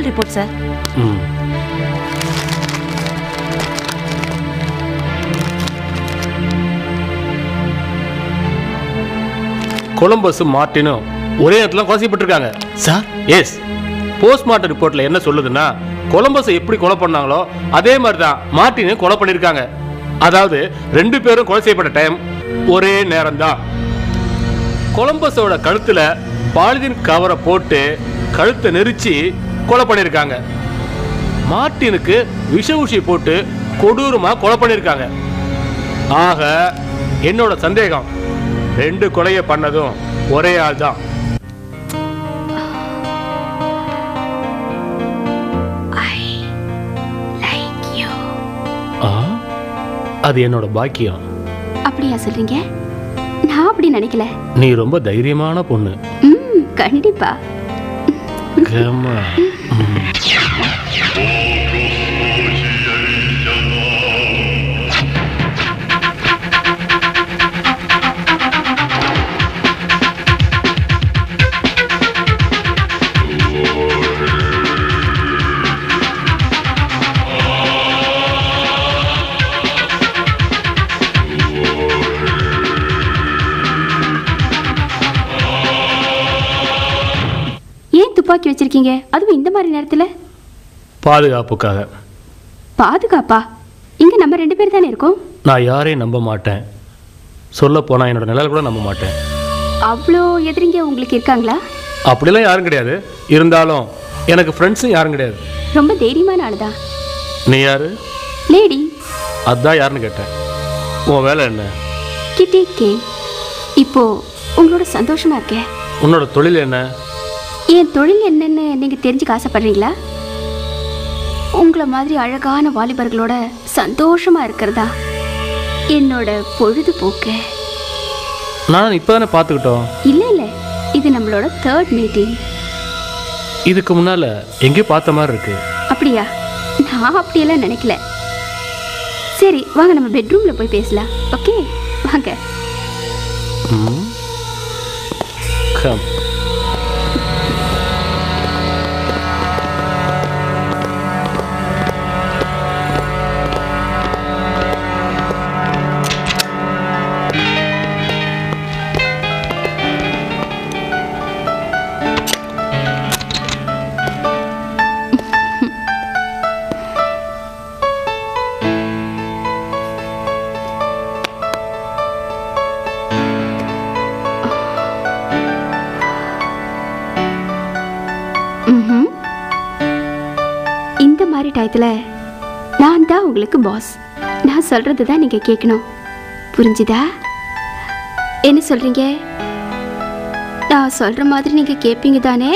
Final report sir.
கொலம்பஸும் மார்ட்டினும் ஒரே இடத்துல கொலை செய்யப்பட்டிருக்காங்க
சார்.
எஸ். போஸ்ட்மார்ட்டம் ரிப்போர்ட்ல என்ன சொல்லுதுன்னா கொலம்பஸை எப்படி கொலை பண்ணாங்களோ அதே மாதிரி தான் மார்ட்டினையும் கொலை பண்ணியிருக்காங்க. அதாவது 2 பேரும் கொலை செய்யப்பட்ட டைம் ஒரே நேரம் தான். கொலம்பஸோட கழுத்துல பாலிதீன் கவரை போட்டு கழுத்தை நெரிச்சு கொலை பண்ணியிருக்காங்க. மார்ட்டினுக்கு விஷ ஊசி போட்டு கொடூரமா கொலை பண்ணியிருக்காங்க. ஆக என்னோட சந்தேகம் 2 கொலையை பண்ணதும் ஒரே ஆள் தான். அது என்னோட பாக்கியம்.
அப்படியா சொல்றீங்க? நான் அப்படி நினைக்கல.
நீ ரொம்ப தைரியமான பொண்ணு.
கண்டிப்பா. துப்பாக்கி வச்சிருக்கீங்க, அதுவும் இந்த மாதிரி நேரத்துல?
பாதுகாப்புக்காக.
பாதுகாப்பா? இங்க நம்ம 2 பேர் தானே இருக்கோம்.
நான் யாரையும் நம்ப மாட்டேன். சொல்ல போனா என்னோட நிழல் கூட நம்ப மாட்டேன்.
அவ்வளோ எதிரிங்க உங்களுக்கு இருக்காங்களா?
அப்படிலாம் யாரும் கிடையாது. இருந்தாலும் எனக்கு ஃப்ரெண்ட்ஸும் யாரும் கிடையாது.
ரொம்ப தைரியமான ஆளுதான்.
நீ யாரு?
லேடி.
அதான் யாருன்னு கேட்டேன். உன் வேலை என்ன?
கிட்டி கே. இப்போ உங்களோட சந்தோஷமா இருக்கேன்.
உன்னோட தொழில் என்ன?
என் தொழில் என்னன்னு நீங்க தெரிஞ்சுக்க ஆசைப்படுறீங்களா? உங்களை மாதிரி அழகான வாலிபர்களோட சந்தோஷமா இருக்கிறதா என்னோட பொழுதுபோக்கு.
நான் இப்பதானே பார்த்துக்கிட்டோம்.
இல்ல இது நம்மளோட 3rd மீட்டிங்.
இதுக்கு முன்னால எங்கேயோ பார்த்த மாதிரி இருக்கு.
அப்படியா? நான் அப்படியெல்லாம் நினைக்கல. சரி வாங்க நம்ம பெட்ரூம்ல போய் பேசலாம். ஓகே வாங்க.
கம்.
இந்த மாதிரி டயத்துல நான் தான் உங்களுக்கு பாஸ். நான் சொல்றது தான் நீங்க கேட்கணும். புரிஞ்சுதா? என்ன சொல்றீங்க? நான் சொல்ற மாதிரி நீங்க கேட்பீங்க தானே?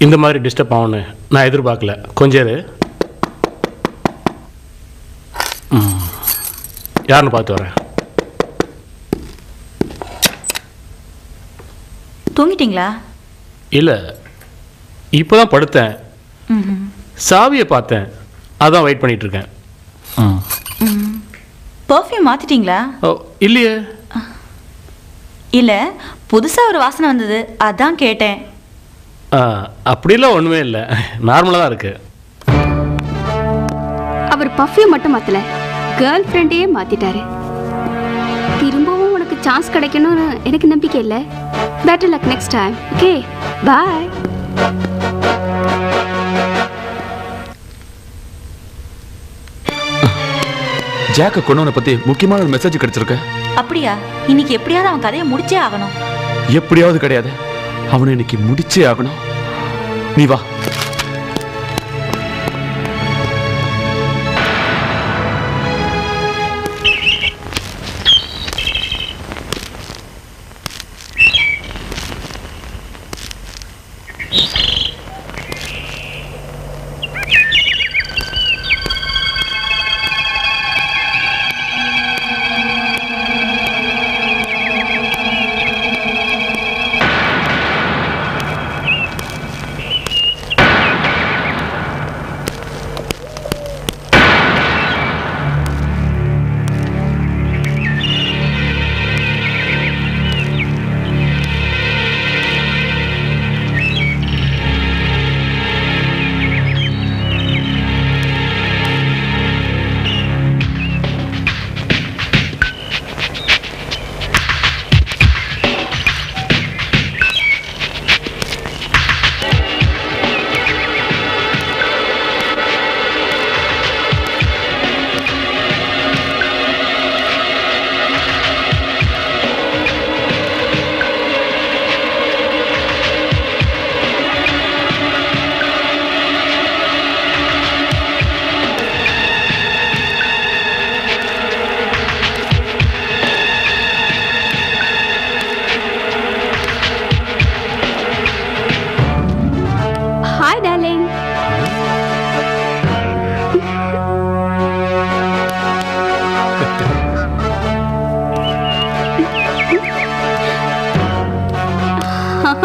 இந்த மாதிரி டிஸ்டர்ப் ஆகும்னு நான் எதிர்பார்க்கல. கொஞ்சம் இரு. யாருன்னு பார்த்து வரேன்.
தூங்கிட்டீங்களா?
இல்லை, இப்போதான் படுத்தேன். சாவியை பார்த்தேன், அதான் வெயிட் பண்ணிட்டு இருக்கேன்.
பர்ஃப்யூம் மாத்திட்டீங்களா?
ஓ இல்லையே.
இல்லை, புதுசாக ஒரு வாசனை வந்தது, அதான் கேட்டேன்.
அப்படிலாம் ஒன்றுமே இல்லை, நார்மலாக தான் இருக்கு.
அவர் பர்ஃப்யூம் மட்டும் மாற்றல, கேர்ள் ஃப்ரெண்டையே மாற்றிட்டாரு. திரும்பவும் உனக்கு சான்ஸ் கிடைக்கணும்னு எனக்கு நம்பிக்கை இல்லை. Better luck next time. Okay bye.
ஜாக்க கொன்னவனை பற்றி முக்கியமான ஒரு மெசேஜ் கிடைச்சிருக்கு.
அப்படியா? இன்னைக்கு எப்படியாவது அவன் கதையை முடிச்சே ஆகணும்.
எப்படியாவது கிடையாது, அவனை இன்னைக்கு முடிச்சே ஆகணும். நீ வா.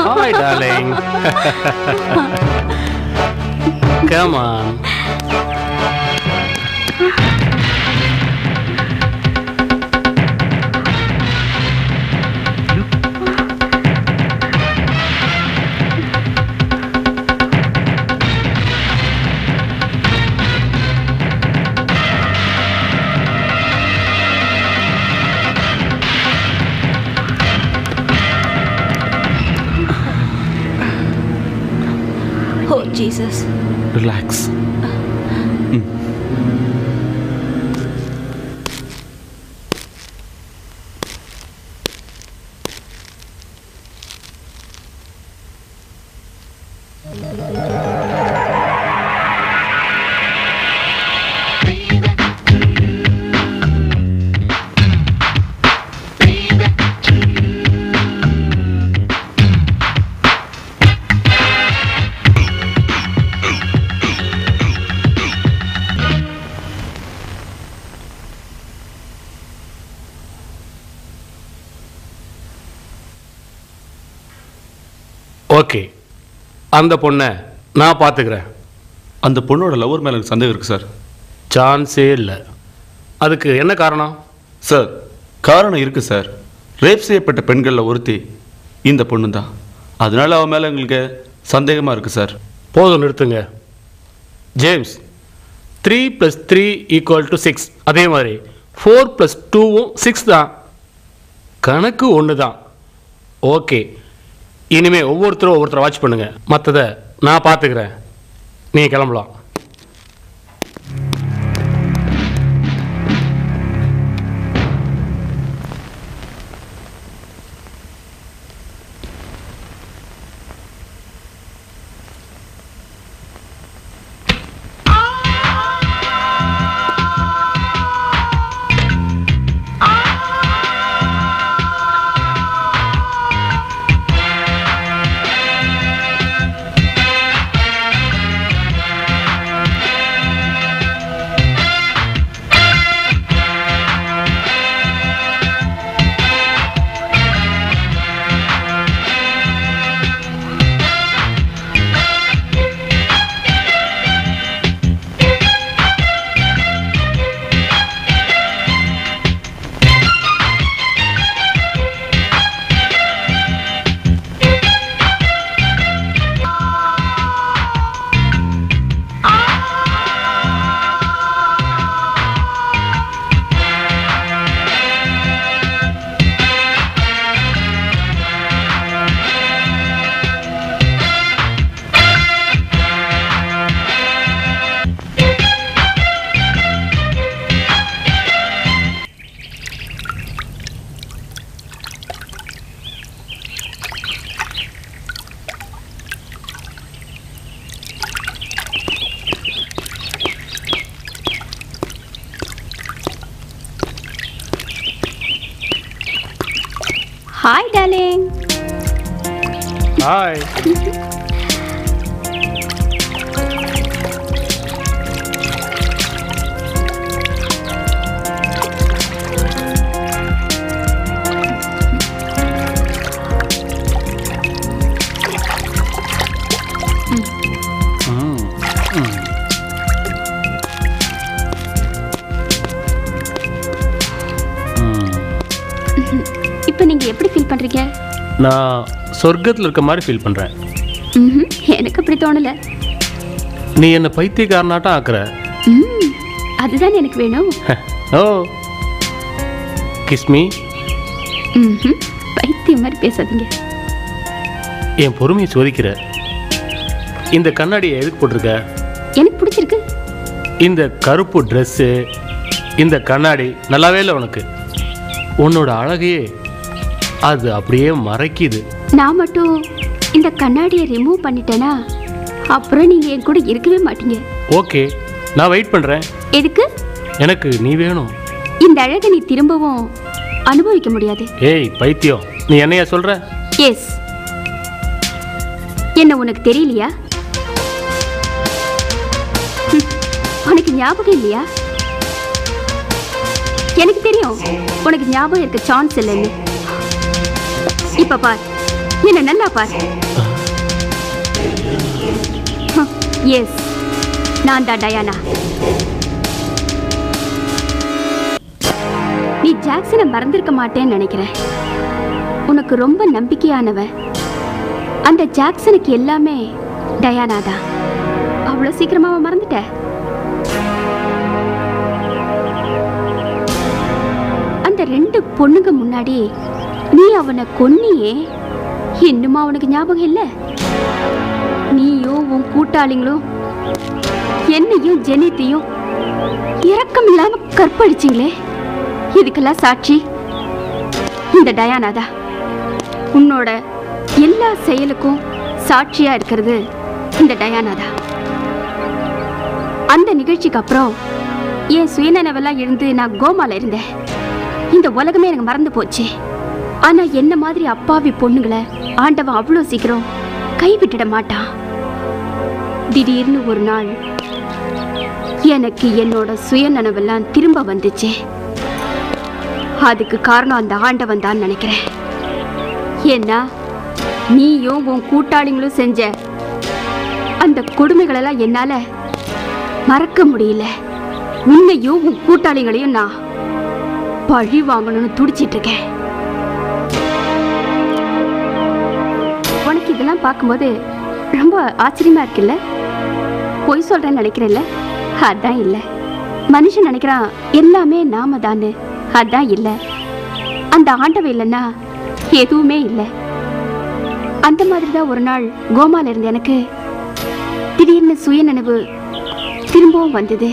Hi, darling. Come on.
Oh, Jesus.
Relax.
Okay, அந்த பொண்ணை நான் பார்த்துக்கிறேன்.
அந்த பொண்ணோட லவர் மேலே எனக்கு சந்தேகம் இருக்குது சார்.
சான்ஸே இல்லை. அதுக்கு என்ன காரணம்?
சார், காரணம் இருக்குது சார். ரேப் செய்யப்பட்ட பெண்களில் ஒருத்தி இந்த பொண்ணு தான். அதனால அவன் மேலே எங்களுக்கு சந்தேகமாக இருக்குது சார்.
போதும், நிறுத்துங்க. ஜேம்ஸ், 3 + 3 = 6. அதே மாதிரி 4 + 2 6 தான். கணக்கு ஒன்று தான். ஓகே, இனிமேல் ஒவ்வொருத்தரை வாட்ச் பண்ணுங்க. மற்றதை நான் பார்த்துக்கிறேன். நீங்கள் கிளம்பலாம்.
Hi, darling.
Hi.
இப்போ நீங்க எப்படி ஃபீல் பண்றீங்க?
நான் சொர்க்கத்தில் இருக்க மாதிரி ஃபீல் பண்ணுறேன்.
எனக்கு அப்படி தோணல.
நீ என்ன பைத்தியக்காரனாட்டம் ஆக்குற.
அதுதான் எனக்கு வேணும்.
ஓ, கிஸ் மீ.
பைத்தியம் மாதிரி பேசாதீங்க.
என் பொறுமையை சோதிக்கிற. இந்த கண்ணாடியை எதுக்கு போட்டிருக்க?
எனக்கு பிடிச்சிருக்கு.
இந்த கருப்பு ட்ரெஸ்ஸு, இந்த கண்ணாடி நல்லாவே இல்லை உனக்கு. உன்னோட அழகையே அது அப்படியே மறைக்குது.
நான் மட்டும் இந்த கண்ணாடியை ரிமூவ் பண்ணிட்டேனா அப்புறம் நீங்க என் கூட இருக்கவே மாட்டீங்க.
ஓகே, நான் வெயிட் பண்றேன்.
எதுக்கு?
எனக்கு நீ வேணும்.
இந்த அழகை நீ திரும்பவும் அனுபவிக்க முடியாது.
ஏய் பைத்தியம், நீ என்னையா சொல்ற?
எஸ். என்ன உனக்கு தெரியலையா? உனக்கு ஞாபகம் இல்லையா? எனக்கு தெரியும் உனக்கு ஞாபகம் இருக்க சான்ஸ் இல்லைன்னு. இப்ப பார், என்ன நல்லா பாரு. எஸ், நான் தான் டயானா. நீ ஜாக்சனை மறந்திருக்க மாட்டேன்னு நினைக்கிறேன். உனக்கு ரொம்ப நம்பிக்கையானவ. அந்த ஜாக்சனுக்கு எல்லாமே டயானா தான். அவ்வளவு சீக்கிரமா மறந்துட்ட? அந்த 2 பொண்ணுங்க முன்னாடி நீ அவனை கொன்னியே, இன்னுமா அவனுக்கு ஞாபகம் இல்லை? நீயும் உன் கூட்டாளிங்களும் என்னையும் ஜெனித்தையும் இரக்கம் இல்லாம கற்பழிச்சிங்களே, இதுக்கெல்லாம் சாட்சி இந்த டயானா தான். உன்னோட எல்லா செயலுக்கும் சாட்சியா இருக்கிறது இந்த டயானா தான். அந்த நிகழ்ச்சிக்கு அப்புறம் என் சுயநினைவெல்லாம் எழுந்து நான் கோமால இருந்தேன். இந்த உலகமே எனக்கு மறந்து போச்சு. ஆனா என்ன மாதிரி அப்பாவி பொண்ணுங்களை ஆண்டவன் அவ்வளோ சீக்கிரம் கைவிட்டுட மாட்டான். திடீர்னு ஒரு நாள் எனக்கு என்னோட சுயநினைவெல்லாம் திரும்ப வந்துச்சு. அதுக்கு காரணம் அந்த ஆண்டவன் தான் நினைக்கிறேன். ஏன்னா நீயும் உன் கூட்டாளிங்களும் செஞ்ச அந்த கொடுமைகளெல்லாம் என்னால மறக்க முடியல. உன்னையும் உன் கூட்டாளிகளையும் நான் பழி வாங்கணும்னு துடிச்சிட்டு இருக்கேன். உனக்கு இதெல்லாம் பார்க்கும்போது ரொம்ப ஆச்சரியமா இருக்குல்ல? பொய் சொல்றேன்னு நினைக்கிறேன்ல? அதான் இல்லை. மனுஷன் நினைக்கிறான் எல்லாமே நாம தானு. அதான் இல்லை. அந்த ஆண்டவன் இல்லைன்னா எதுவுமே இல்லை. அந்த மாதிரி தான் ஒரு நாள் கோமால இருந்த எனக்கு திடீர்னு சுயநினைவு திரும்பவும் வந்தது.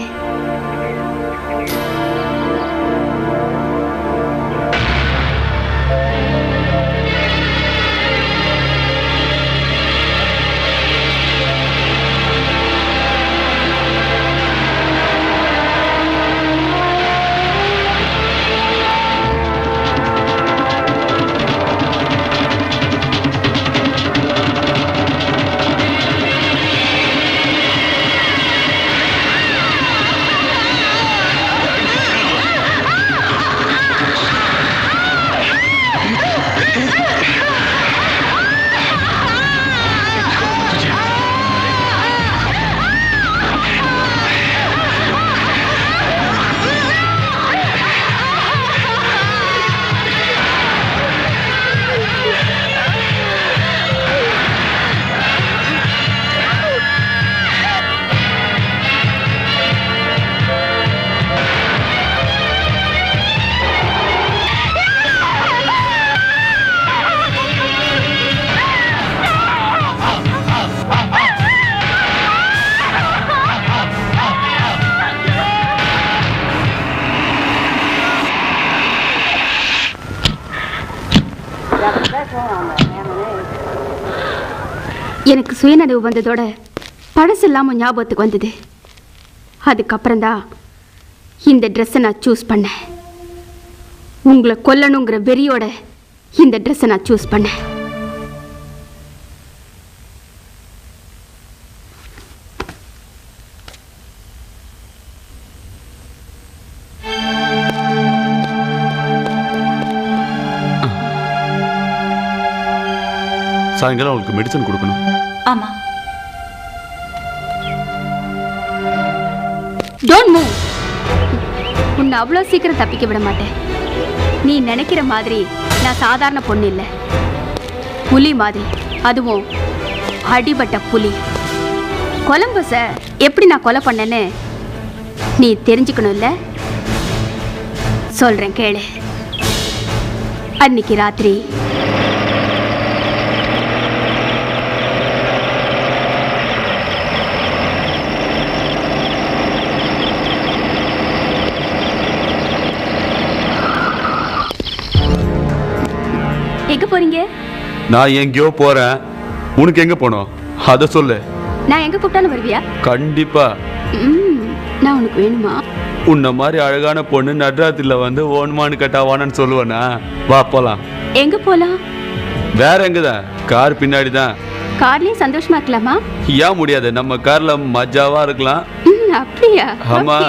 எனக்கு சுயநினைவு வந்ததோட பழசு இல்லாமல் ஞாபகத்துக்கு வந்தது. அதுக்கப்புறம் தான் இந்த ட்ரெஸ்ஸை நான் சூஸ் பண்ணேன். உங்களை கொல்லணுங்கிற வெறியோட இந்த ட்ரெஸ்ஸை நான் சூஸ் பண்ணேன்.
சாயங்காலம் உங்களுக்கு மெடிசன் கொடுக்கணும்.
ஆமா.
Don't move. உன்னை அவ்வளோ சீக்கிரம் தப்பிக்க விட மாட்டேன். நீ நினைக்கிற மாதிரி நான் சாதாரண பொண்ணு இல்லை. புலி மாதிரி. அதுவும் அடிபட்ட புலி. கொலம்பஸை எப்படி நான் கொலை பண்ணேன்னு நீ தெரிஞ்சுக்கணும் இல்லை? சொல்றேன் கேளு. அன்னைக்கு ராத்திரி எங்க போறீங்க?
நான் எங்கேயோ போறேன். உனக்கு எங்க போனோம் அத சொல்லு.
நான் எங்க கூப்பிட்டாலும் வருவியா?
கண்டிப்பா.
நான் உனக்கு வேணுமா?
உன்ன மாதிரி அழகான பொண்ணு நட்ராத்திரில வந்து ஓன்மான்னு கேட்டா வானன்னு சொல்லுவேனா? வா போலாம்.
எங்க போலாம்?
வேற எங்கதான்? கார் பின்னாடி தான்.
கார்லயே சந்தோஷமா இருக்கலாமா?
ஏன் முடியாது? நம்ம கார்ல மஜாவா இருக்கலாம்.
அப்படியா?
ஆமா.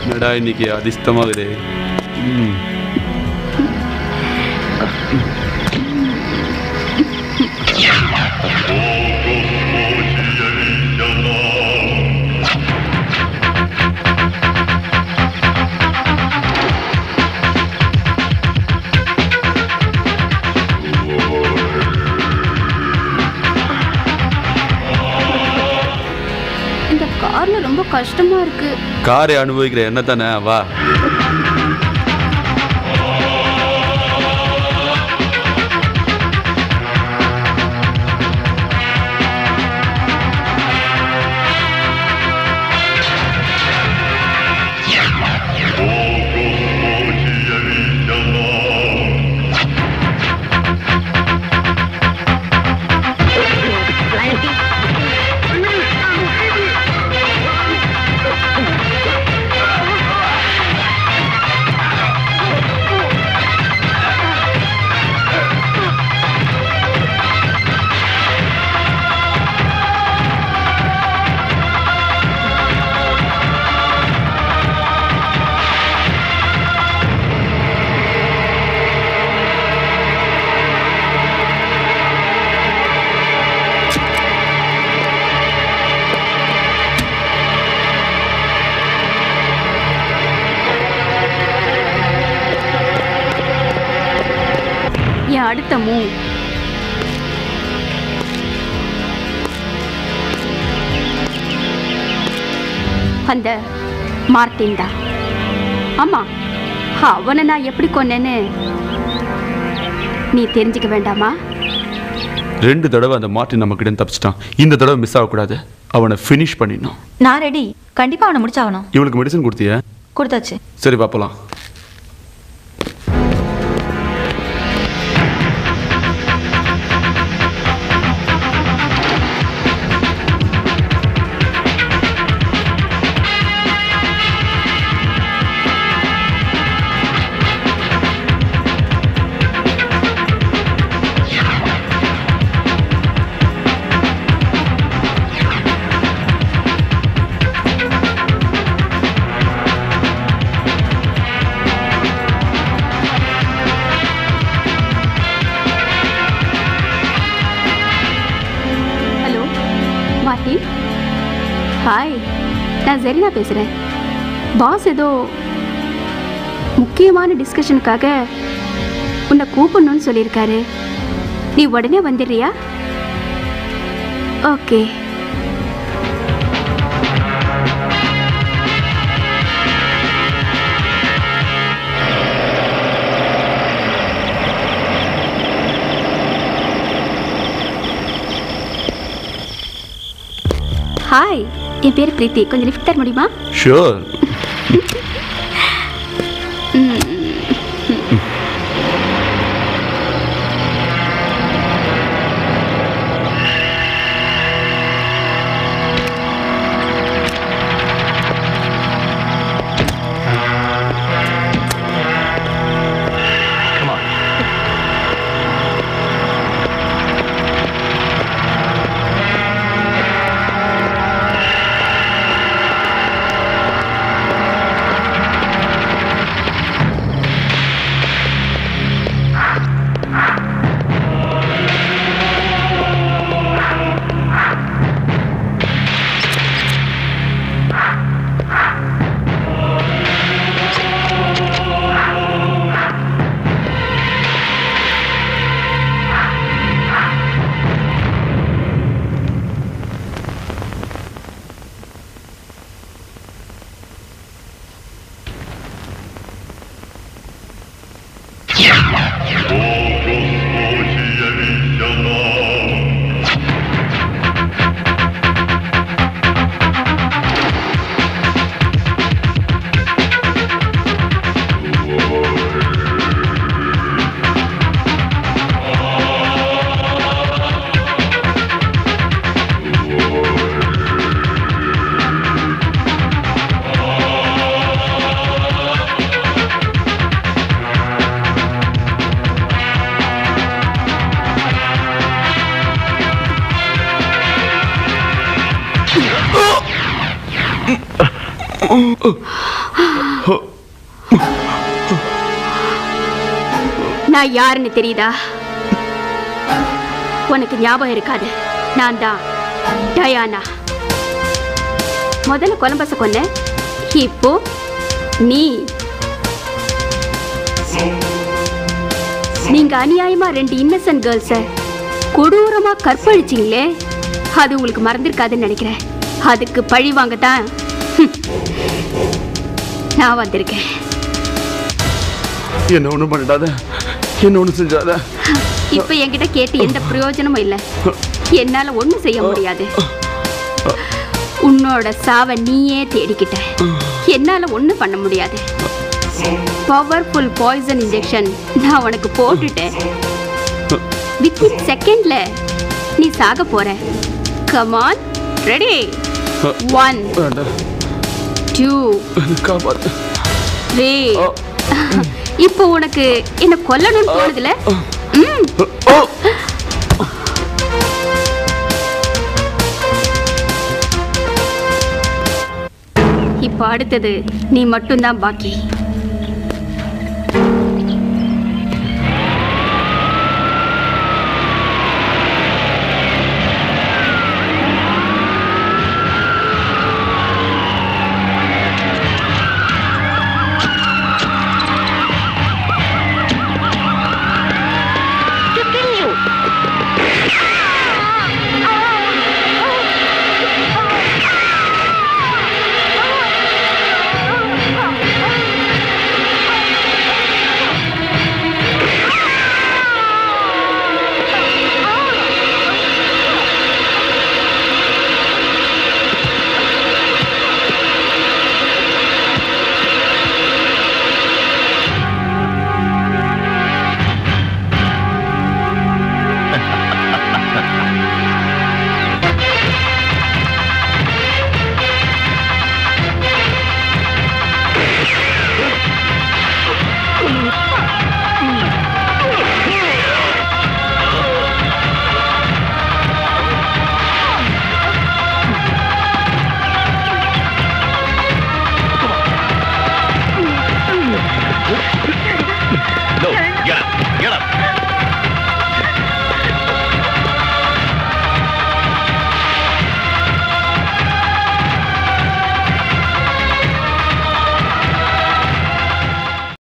என்னடா இன்னைக்கு அதிர்ஷ்டமாகுது.
இருக்கு.
காரை அனுபவிக்கிற என்ன தானே வா.
அடுத்த மூவ் அந்த மார்ட்டின் தான். ஆமா, அவனை நான் எப்படி கொன்னேன்னு நீ தெரிஞ்சுக்க வேண்டாமா?
2 தடவை அந்த மார்ட்டின் நம்ம கிட்ட தப்பிச்சிட்டான். இந்த தடவை மிஸ் ஆகக்கூடாது. அவனை ஃபினிஷ் பண்ணிடணும்.
நான் ரெடி. கண்டிப்பா அவனை முடிச்சாகணும்.
இவளுக்கு மெடிசன் கொடுத்தியா?
கொடுத்தாச்சு.
சரி பாப்பலாம்.
ஹாய், நான் ஜெரினா பேசுகிறேன். பாஸ் ஏதோ முக்கியமான டிஸ்கஷனுக்காக உன்னை கூப்பிடணும்னு சொல்லியிருக்காரு. நீ உடனே வந்துடுறியா? ஓகே. ஹாய், என் பேர் பிரீத்தி. கொஞ்சம் லிஃப்ட் தர முடியுமா?
ஷூர்.
நான் யாருன்னு தெரியுதா? உனக்கு ஞாபகம் இருக்காது. நான் தான் டயானா. முதல்ல கொலம்பஸ கொன்ன, இப்போ நீ. நீங்க அநியாயமா 2 இன்னசென்ட் கேர்ள்ஸ கொடூரமா கற்பழிச்சிங்களே, அது உங்களுக்கு மறந்திருக்காதுன்னு நினைக்கிறேன். அதுக்கு பழி வாங்கத்தான் நான் வந்திருக்கேன்.
என்ன ஒண்ணும் பண்ணிடாத, என்ன ஒண்ணு செஞ்சாத.
இப்ப என்கிட்ட கேட்டு எந்த பிரயோஜனமும் இல்லை. என்னால ஒண்ணும் செய்ய முடியாது. உன்னோட சாவை நீயே தேடிக்கிட்ட. என்னால ஒண்ணும் பண்ண முடியாது. பவர்ஃபுல் பாய்சன் இன்ஜெக்ஷன் நான் உனக்கு போட்டுட்டேன். வித்தின் செகண்ட்ல நீ சாக போற. Come on, ready? 1 2 3. இப்போ உனக்கு என்ன கொல்லணும்னு தோணுதுல? இப்போ அடுத்தது நீ மட்டும்தான் பாக்கி.